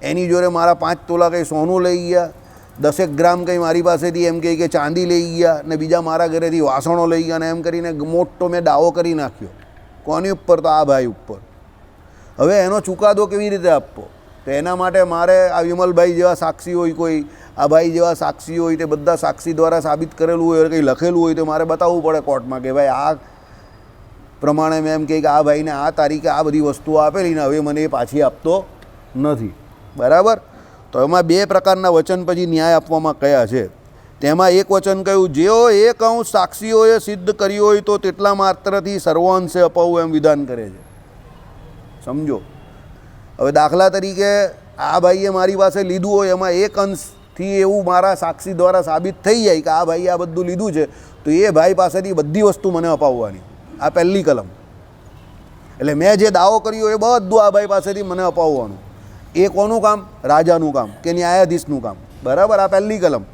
એની જોડે મારા 5 તોલા કંઈ સોનું લઈ ગયા, 10 ગ્રામ કંઈ મારી પાસેથી એમ કહે કે ચાંદી લઈ ગયા, ને બીજા મારા ઘરેથી વાસણો લઈ ગયા, ને એમ કરીને મોટો મેં દાવો કરી નાખ્યો. કોની ઉપર? તો આ ભાઈ ઉપર. હવે એનો ચુકાદો કેવી રીતે આપવો? તો એના માટે મારે આ વિમલભાઈ જેવા સાક્ષી હોય, કોઈ આ ભાઈ જેવા સાક્ષી હોય, તે બધા સાક્ષી દ્વારા સાબિત કરેલું હોય, કંઈ લખેલું હોય તો મારે બતાવવું પડે કોર્ટમાં કે ભાઈ આ પ્રમાણે મેં એમ કહે કે આ ભાઈને આ તારીખે આ બધી વસ્તુઓ આપેલી ને હવે મને એ પાછી આપતો નથી, બરાબર. તો એમાં બે પ્રકારના વચન પછી ન્યાય આપવામાં કયા છે. તેમાં એક વચન કહ્યું જેઓ એક અંશ સાક્ષીઓએ સિદ્ધ કર્યો હોય તો તેટલા માત્રથી સર્વાંશે અપાવવું એમ વિધાન કરે છે, સમજો. હવે દાખલા તરીકે આ ભાઈએ મારી પાસે લીધું હોય, એમાં એક અંશથી એવું મારા સાક્ષી દ્વારા સાબિત થઈ જાય કે આ ભાઈએ આ બધું લીધું છે, તો એ ભાઈ પાસેથી બધી વસ્તુ મને અપાવવાની. આ પહેલી કલમ. એટલે મેં જે દાવો કર્યો એ બધું આ ભાઈ પાસેથી મને અપાવવાનું. એ કોનું કામ? રાજાનું કામ કે ન્યાયાધીશનું કામ, બરાબર. આ પહેલી કલમ.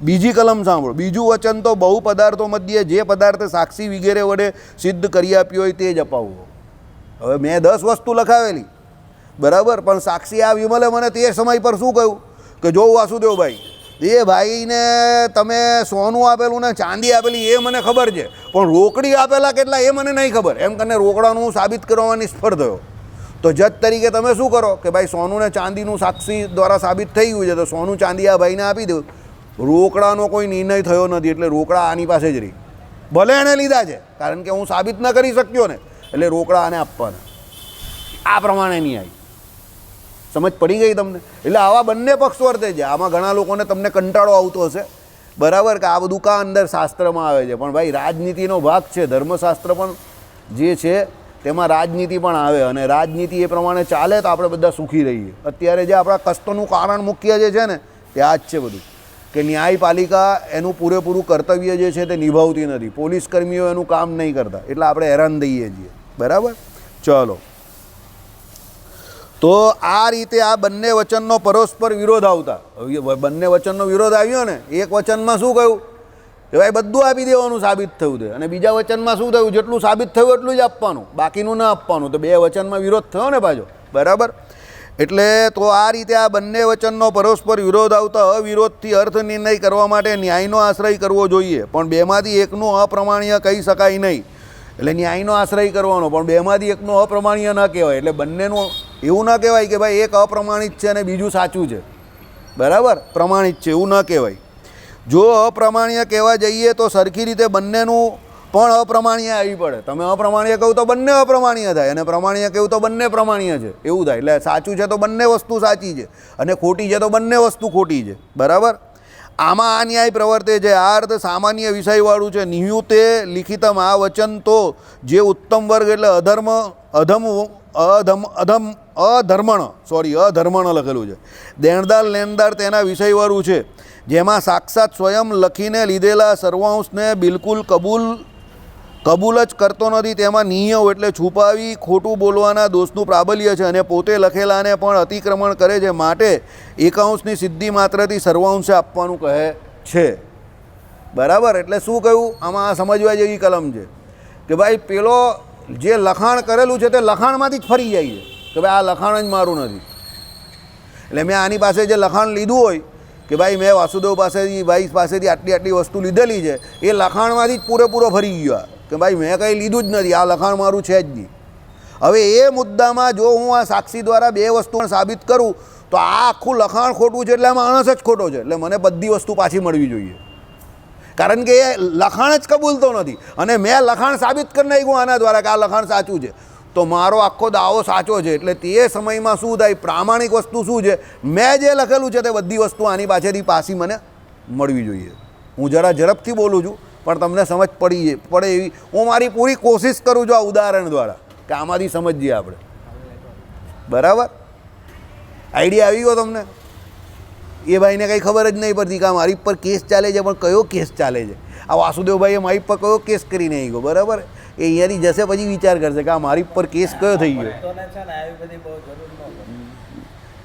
બીજી કલમ સાંભળો. બીજું વચન તો બહુ પદાર્થો મધ્યે જે પદાર્થ સાક્ષી વગેરે વડે સિદ્ધ કરી આપ્યો હોય તે જ અપાવવો. હવે મેં 10 વસ્તુ લખાવેલી, બરાબર, પણ સાક્ષી આ વિમલે મને તે સમય પર શું કહ્યું કે જો વાસુદેવભાઈ, એ ભાઈને તમે સોનું આપેલું ને ચાંદી આપેલી એ મને ખબર છે, પણ રોકડી આપેલા કેટલા એ મને નહીં ખબર. એમ કરીને રોકડાનું સાબિત કરવામાં નિષ્ફળ થયો. તો જજ તરીકે તમે શું કરો કે ભાઈ સોનું ને ચાંદીનું સાક્ષી દ્વારા સાબિત થઈ ગયું છે, તો સોનું ચાંદી આ ભાઈને આપી દઉં. રોકડાનો કોઈ નિર્ણય થયો નથી, એટલે રોકડા આની પાસે જ રહી. ભલે એણે લીધા છે, કારણ કે હું સાબિત ન કરી શક્યો ને, એટલે રોકડા આને આપવાના. આ પ્રમાણે નહીં આવી. સમજ પડી ગઈ તમને? એટલે આવા બંને પક્ષ વર્તે છે. આમાં ઘણા લોકોને તમને કંટાળો આવતો હશે, બરાબર, કે આ બધું કાં અંદર શાસ્ત્રમાં આવે છે, પણ ભાઈ રાજનીતિનો ભાગ છે. ધર્મશાસ્ત્ર પણ જે છે તેમાં રાજનીતિ પણ આવે, અને રાજનીતિ એ પ્રમાણે ચાલે તો આપણે બધા સુખી રહીએ. અત્યારે જે આપણા કષ્ટનું કારણ મુખ્ય જે છે ને તે આ જ છે બધું, કે ન્યાયપાલિકા એનું પૂરેપૂરું કર્તવ્ય જે છે તે નિભાવતી નથી. પોલીસ કર્મીઓ એનું કામ નહીં કરતા, એટલે આપણે હેરાન થઈએ છીએ, બરાબર. ચલો, તો આ રીતે આ બંને વચનનો પરસ્પર વિરોધ આવતા, બંને વચનનો વિરોધ આવ્યો ને, એક વચનમાં શું કહ્યું કે ભાઈ બધું આપી દેવાનું સાબિત થયું છે, અને બીજા વચનમાં શું થયું, જેટલું સાબિત થયું એટલું જ આપવાનું, બાકીનું ન આપવાનું. તો બે વચનમાં વિરોધ થયો ને પાછો, બરાબર. એટલે તો આ રીતે આ બંને વચનનો પરસ્પર વિરોધ આવતા અવિરોધથી અર્થ નિર્ણય કરવા માટે ન્યાયનો આશ્રય કરવો જોઈએ, પણ બેમાંથી એકનું અપ્રમાણ્ય કહી શકાય નહીં. એટલે ન્યાયનો આશ્રય કરવાનો, પણ બેમાંથી એકનું અપ્રમાણ્ય ન કહેવાય. એટલે બંનેનું એવું ન કહેવાય કે ભાઈ એક અપ્રમાણિત છે અને બીજું સાચું છે, બરાબર, પ્રમાણિત છે, એવું ન કહેવાય. જો અપ્રમાણ્ય કહેવા જઈએ તો સરખી રીતે બંનેનું પણ અપ્રમાણ્ય આવી પડે. તમે અપ્રમાણ્ય કહું તો બંને અપ્રમાણ્ય થાય, અને પ્રમાણ્ય કહું તો બંને પ્રમાણ્ય છે, એવું થાય. એટલે સાચું છે તો બંને વસ્તુ સાચી છે, અને ખોટી છે તો બંને વસ્તુ ખોટી છે, બરાબર. આમાં આ ન્યાય પ્રવર્તે છે. આ અર્થ સામાન્ય વિષયવાળું છે. નિયુતે લિખિતમ આ વચન તો જે ઉત્તમ વર્ગ એટલે અધર્મણ લખેલું છે. દેણદાર લેણદાર તેના વિષયવાળું છે, જેમાં સાક્ષાત સ્વયં લખીને લીધેલા સર્વાંશને બિલકુલ કબૂલ જ કરતો નથી. તેમાં નિયમ એટલે છુપાવી ખોટું બોલવાના દોષનું પ્રાબલ્ય છે, અને પોતે લખેલાને પણ અતિક્રમણ કરે છે. માટે એકાંશની સિદ્ધિ માત્રથી સર્વાંશે આપવાનું કહે છે, બરાબર. એટલે શું કહ્યું આમાં? આ સમજવા જેવી કલમ છે કે ભાઈ પેલો જે લખાણ કરેલું છે તે લખાણમાંથી જ ફરી જાય છે કે ભાઈ આ લખાણ જ મારું નથી. એટલે મેં આની પાસે જે લખાણ લીધું હોય કે ભાઈ મેં વાસુદેવ પાસેથી આટલી વસ્તુ લીધેલી છે, એ લખાણમાંથી જ પૂરેપૂરો ફરી ગયો કે ભાઈ મેં કંઈ લીધું જ નથી, આ લખાણ મારું છે જ નહીં. હવે એ મુદ્દામાં જો હું આ સાક્ષી દ્વારા બે વસ્તુ સાબિત કરું તો આ આખું લખાણ ખોટું છે, એટલે આ માણસ જ ખોટો છે, એટલે મને બધી વસ્તુ પાછી મળવી જોઈએ. કારણ કે એ લખાણ જ કબૂલતો નથી, અને મેં લખાણ સાબિત કરી નાખ્યું આના દ્વારા કે આ લખાણ સાચું છે, તો મારો આખો દાવો સાચો છે. એટલે તે સમયમાં શું થાય, પ્રામાણિક વસ્તુ શું છે, મેં જે લખેલું છે તે બધી વસ્તુ આની પાસેથી પાછી મને મળવી જોઈએ. હું જરા ઝડપથી બોલું છું, પણ તમને સમજ પડે એવી હું મારી પૂરી કોશિશ કરું છું આ ઉદાહરણ દ્વારા, કે આમાંથી સમજીએ આપણે, બરાબર. આઈડિયા આવી ગયો તમને? એ ભાઈને કંઈ ખબર જ નહીં પડતી કે આ મારી પર કેસ ચાલે છે, પણ કયો કેસ ચાલે છે? આ વાસુદેવભાઈએ મારી પર કયો કેસ કરીને આવી ગયો, બરાબર. એ અહીંયાથી જશે પછી વિચાર કરશે કે આ મારી પર કેસ કયો થઈ ગયો.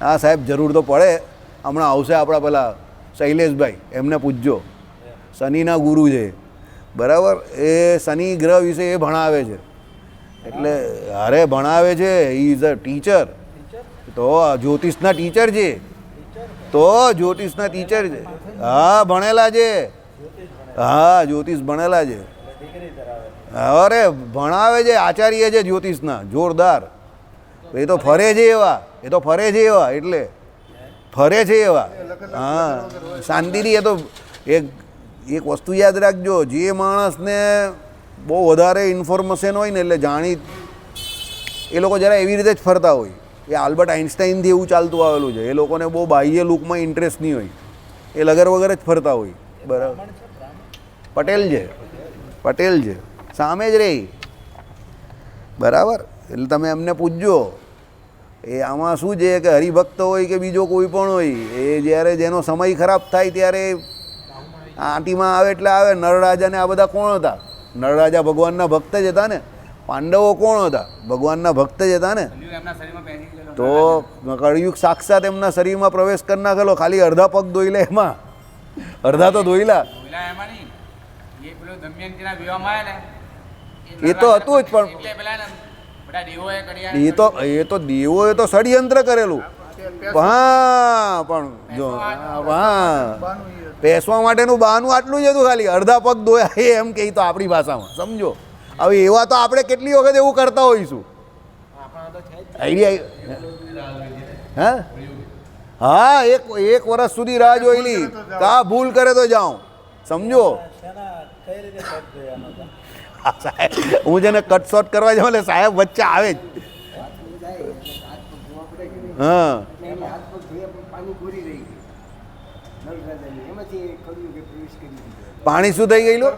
હા સાહેબ, જરૂર તો પડે. હમણાં આવશે આપણા પેલા શૈલેષભાઈ, એમને પૂછજો, શનિના ગુરુ છે, બરાબર. એ શનિ ગ્રહ વિશે એ ભણાવે છે, એટલે અરે ભણાવે છે, હી ઇઝ અ ટીચર. તો જ્યોતિષના ટીચર છે, તો જ્યોતિષના ટીચર છે. હા ભણેલા છે, હા જ્યોતિષ ભણેલા છે. અરે ભણાવે છે, આચાર્ય છે જ્યોતિષના, જોરદાર. એ તો ફરે છે એવા, એટલે ફરે છે એવા. હા શાંતિથી. એ તો એક વસ્તુ યાદ રાખજો, જે માણસને બહુ વધારે ઇન્ફોર્મેશન હોય ને, એટલે એ લોકો જરા એવી રીતે જ ફરતા હોય. એ આલ્બર્ટ આઇન્સ્ટાઈનથી એવું ચાલતું આવેલું છે. એ લોકોને બહુ બાહ્ય લુકમાં ઇન્ટરેસ્ટ નહીં હોય, એ લગર વગર જ ફરતા હોય, બરાબર. પટેલ છે, સામે જ રહી, બરાબર. એટલે તમે એમને પૂછજો. એ આમાં શું છે કે હરિભક્ત હોય કે બીજો કોઈ પણ હોય, એ જ્યારે જેનો સમય ખરાબ થાય ત્યારે આંટીમાં આવે એટલે આવે. નળરાજાને આ બધા કોણ હતા? નળરાજા ભગવાનના ભક્ત જ હતા ને. પાંડવો કોણ હતા? ભગવાનના ભક્ત જ હતા ને. તો કળયુગ સાક્ષાત એમના શરીરમાં પ્રવેશ કરી નાખેલો, ખાલી અડધા પગ ધોઈ લે એમાં. અડધા તો ધોઈલા બોલ્યા એમાં નહીં એ પેલો દમયંતીના વિવાહમાં આવ્યા એ ને તો હતું જ પણ એટલે પેલા ને બધા દેવોએ કર્યા એ તો દેવોએ તો ષડયંત્ર કરેલું હા પણ જો હા પેસવા માટેનું બહાનું આટલું જ હતું ખાલી અડધા પગ ધોયા એ એમ કહે તો આપણી ભાષામાં સમજો હવે એવા તો આપણે કેટલી વખત એવું કરતા હોઈશું આઈડિયા હા હા એક વર્ષ સુધી રાહ જોયેલી કા ભૂલ કરે તો જાઉં સમજો શેના કઈ રીતે કટ જોયાનો હતા? સાહેબ હું જેને કટ શોટ કરવા જાઉં એટલે સાહેબ વચ્ચે આવે જ હા પાણી શું થઈ ગયેલું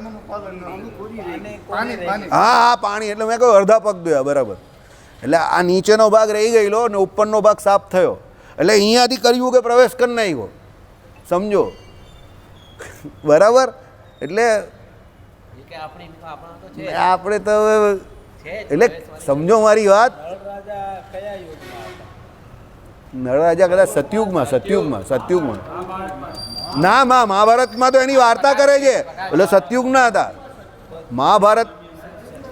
હા હા પાણી એટલે મેં કહ્યું અડધા પગ ધોયા બરાબર એટલે આ નીચેનો ભાગ રહી ગયેલો ને ઉપરનો ભાગ સાફ થયો એટલે અહીંયાથી કર્યું કે પ્રવેશ કરી નાખ્યો સમજો બરાબર એટલે આપણે તો હવે એટલે સમજો મારી વાત નળ રાજા કયા યુગમાં હતા? નળરાજા કદાચ સતયુગમાં ના મહાભારતમાં તો એની વાર્તા કરે છે એટલે સતયુગના હતા મહાભારત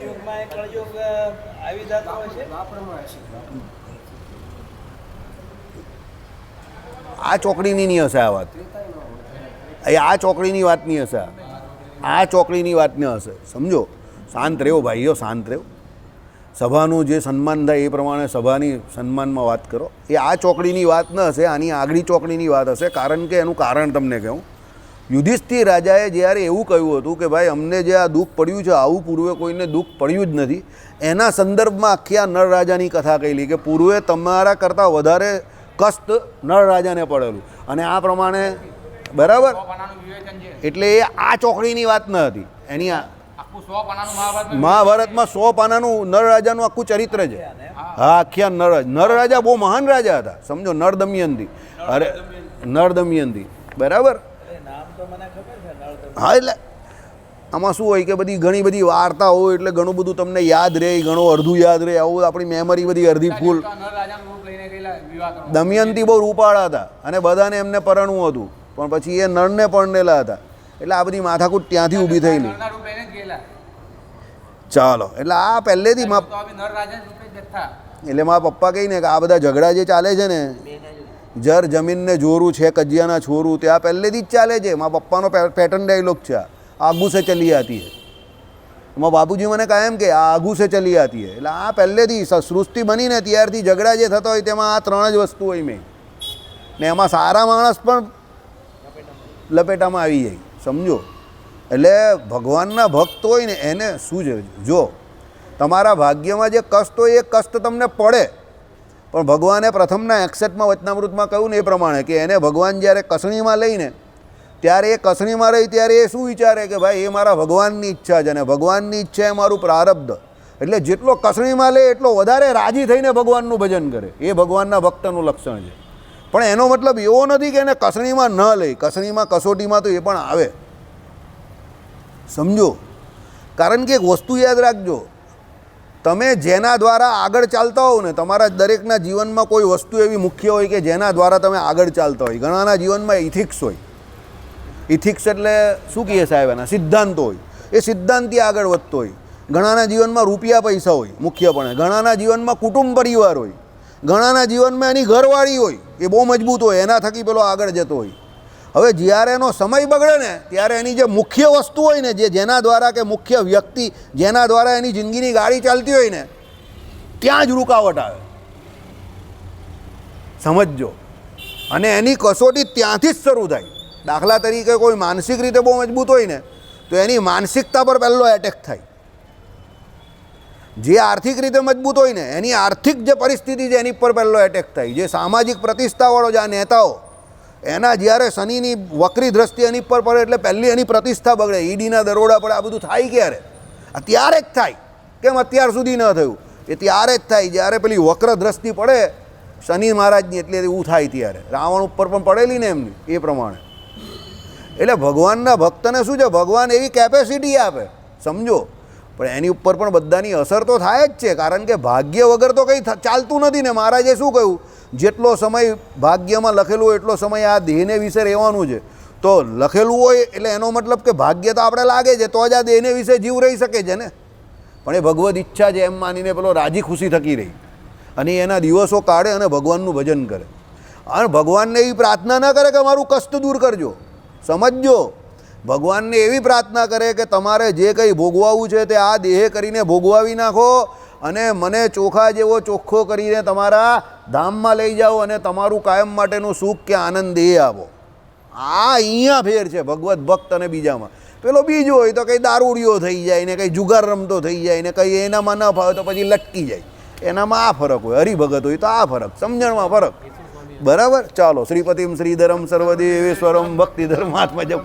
યુગમાં એક કળયુગ આવી જતો હશે. આ ચોકડીની નહીં હશે આ વાત આ ચોકડીની વાત નહીં હશે આ ચોકડીની વાત ન હશે સમજો શાંત રહેવો ભાઈઓ શાંત રહેવો સભાનું જે સન્માન થાય એ પ્રમાણે સભાની સન્માનમાં વાત કરો એ આ ચોકડીની વાત ન હશે આની આગલી ચોકડીની વાત હશે કારણ કે એનું કારણ તમને કહું યુધિષ્ઠિર રાજાએ જ્યારે એવું કહ્યું હતું કે ભાઈ અમને જે આ દુઃખ પડ્યું છે આવું પૂર્વે કોઈને દુઃખ પડ્યું જ નથી એના સંદર્ભમાં આખી આ નળ રાજાની કથા કહેલી કે પૂર્વે તમારા કરતાં વધારે કષ્ટ નળ રાજાને પડેલું અને આ પ્રમાણે બરાબર વિવેચન છે એટલે એ આ ચોકડીની વાત ન હતી એની આ આખું 100 પાનાનું મહાભારત મહાભારતમાં 100 પાનાનું નળ રાજાનું આખું ચરિત્ર છે હા આખ્યા નળ રાજા બહુ મહાન રાજા હતા સમજો નળ દમયંતી અરે નળ દમયંતી બરાબર એ નામ તો મને ખબર છે નળ દમયંતી. હા એટલે આમાં શું હોય કે બધી ઘણી બધી વાર્તા હોય એટલે ઘણું બધું તમને યાદ રહે ઘણું અડધું યાદ રહે આવું આપણી મેમરી બધી અડધી ફૂલ નર રાજાનું રૂપ લઈને ગયેલા વિવાહ કરવા દમયંતી બહુ રૂપાળા હતા અને બધાને એમને પરણવું હતું પણ પછી એ નળને પરણેલા હતા એટલે આ બધી માથાકૂટ ત્યાંથી ઊભી થયેલી નરના રૂપ લઈને જ ગયેલા ચાલો એટલે આ પહેલેથી તો હવે નર રાજા રૂપે જ હતા એટલે મારા પપ્પા કહીને કે આ બધા ઝઘડા જે ચાલે છે ને જર જમીનને જોરું છે કજિયાના છોરું ત્યાં પહેલેથી જ ચાલે છે મારા પપ્પાનો પેટર્ન ડાયલોગ છે આગુ સે ચલી આતી હે મારા બાપુજી મને કાયમ કે આ આગુ સે ચલી આતી હે એટલે આ પહેલેથી સૃષ્ટિ બનીને ત્યારથી ઝઘડા જે થતા હોય તેમાં આ ત્રણ જ વસ્તુ હોય મેં ને એમાં સારા માણસ પણ લપેટામાં આવી જાય સમજો એટલે ભગવાનના ભક્ત હોય ને એને શું છે જો તમારા ભાગ્યમાં જે કષ્ટ હોય એ કષ્ટ તમને પડે પણ ભગવાને પ્રથમના 61માં વચનામૃતમાં કહ્યું ને એ પ્રમાણે કે એને ભગવાન જ્યારે કસણીમાં લઈને ત્યારે એ કસણીમાં રહી ત્યારે એ શું વિચારે કે ભાઈ એ મારા ભગવાનની ઈચ્છા છે અને ભગવાનની ઈચ્છા એ મારું પ્રારબ્ધ એટલે જેટલો કસણીમાં લે એટલો વધારે રાજી થઈને ભગવાનનું ભજન કરે એ ભગવાનના ભક્તનું લક્ષણ છે પણ એનો મતલબ એવો નથી કે એને કસણીમાં ન લે કસણીમાં કસોટીમાં તો એ પણ આવે સમજો કારણ કે એક વસ્તુ યાદ રાખજો તમે જેના દ્વારા આગળ ચાલતા હોવ ને તમારા દરેકના જીવનમાં કોઈ વસ્તુ એવી મુખ્ય હોય કે જેના દ્વારા તમે આગળ ચાલતા હોય ઘણાના જીવનમાં ઇથિક્સ હોય ઇથિક્સ એટલે શું કહીએ સાહેબ એના સિદ્ધાંતો હોય એ સિદ્ધાંતથી આગળ વધતો હોય ઘણાના જીવનમાં રૂપિયા પૈસા હોય મુખ્યપણે ઘણાના જીવનમાં કુટુંબ પરિવાર હોય ઘણાના જીવનમાં એની ઘરવાળી હોય એ બહુ મજબૂત હોય એના થકી પેલો આગળ જતો હોય હવે જ્યારે એનો સમય બગડે ને ત્યારે એની જે મુખ્ય વસ્તુ હોય ને જેના દ્વારા કે મુખ્ય વ્યક્તિ જેના દ્વારા એની જિંદગીની ગાડી ચાલતી હોય ને ત્યાં જ રૂકાવટ આવે સમજજો અને એની કસોટી ત્યાંથી જ શરૂ થાય દાખલા તરીકે કોઈ માનસિક રીતે બહુ મજબૂત હોય ને તો એની માનસિકતા પર પહેલો એટેક થાય જે આર્થિક રીતે મજબૂત હોય ને એની આર્થિક જે પરિસ્થિતિ છે એની પર પહેલો એટેક થાય જે સામાજિક પ્રતિષ્ઠાવાળો જે આ નેતાઓ એના જ્યારે શનિની વક્રી દ્રષ્ટિ એની પર પડે એટલે પહેલી એની પ્રતિષ્ઠા બગડે ઈડીના દરોડા પડે આ બધું થાય ક્યારે ત્યારે જ થાય કેમ અત્યાર સુધી ન થયું એ ત્યારે જ થાય જ્યારે પેલી વક્ર દ્રષ્ટિ પડે શનિ મહારાજની એટલે એવું થાય ત્યારે રાવણ ઉપર પણ પડેલી ને એમની એ પ્રમાણે એટલે ભગવાનના ભક્તને શું છે ભગવાન એવી કેપેસિટી આપે સમજો પણ એની ઉપર પણ બધાની અસર તો થાય જ છે કારણ કે ભાગ્ય વગર તો કંઈ ચાલતું નથી ને મહારાજે શું કહ્યું જેટલો સમય ભાગ્યમાં લખેલો એટલો સમય આ દેહને વિશે રહેવાનું છે તો લખેલું હોય એટલે એનો મતલબ કે ભાગ્ય તો આપણે લાગે છે તો જ આ દેહને વિશે જીવ રહી શકે છે ને. પણ એ ભગવદ ઈચ્છા છે એમ માનીને પેલો રાજી ખુશી થકી રહી અને એના દિવસો કાઢે અને ભગવાનનું ભજન કરે અને ભગવાનને એવી પ્રાર્થના ન કરે કે મારું કષ્ટ દૂર કરજો. સમજજો, ભગવાનને એવી પ્રાર્થના કરે કે તમારે જે કંઈ ભોગવાવું છે તે આ દેહ કરીને ભોગવાવી નાખો અને મને ચોખા જેવો ચોખ્ખો કરીને તમારા ધામમાં લઈ જાઓ અને તમારું કાયમ માટેનું સુખ કે આનંદ એ આપો. આ અહીંયા ફેર છે ભગવત ભક્ત અને બીજામાં. પેલો બીજો હોય તો કંઈ દારૂડિયો થઈ જાય ને કંઈ જુગાર રમતો થઈ જાય ને કંઈ એનામાં ન ફાવે તો પછી લટકી જાય. એનામાં આ ફરક હોય, હરિભગત હોય તો આ ફરક, સમજણમાં ફરક. બરાબર. ચાલો, શ્રીપતિમ શ્રીધરમ સર્વદેવેશ્વરમ ભક્તિ ધર્માત્મજમ.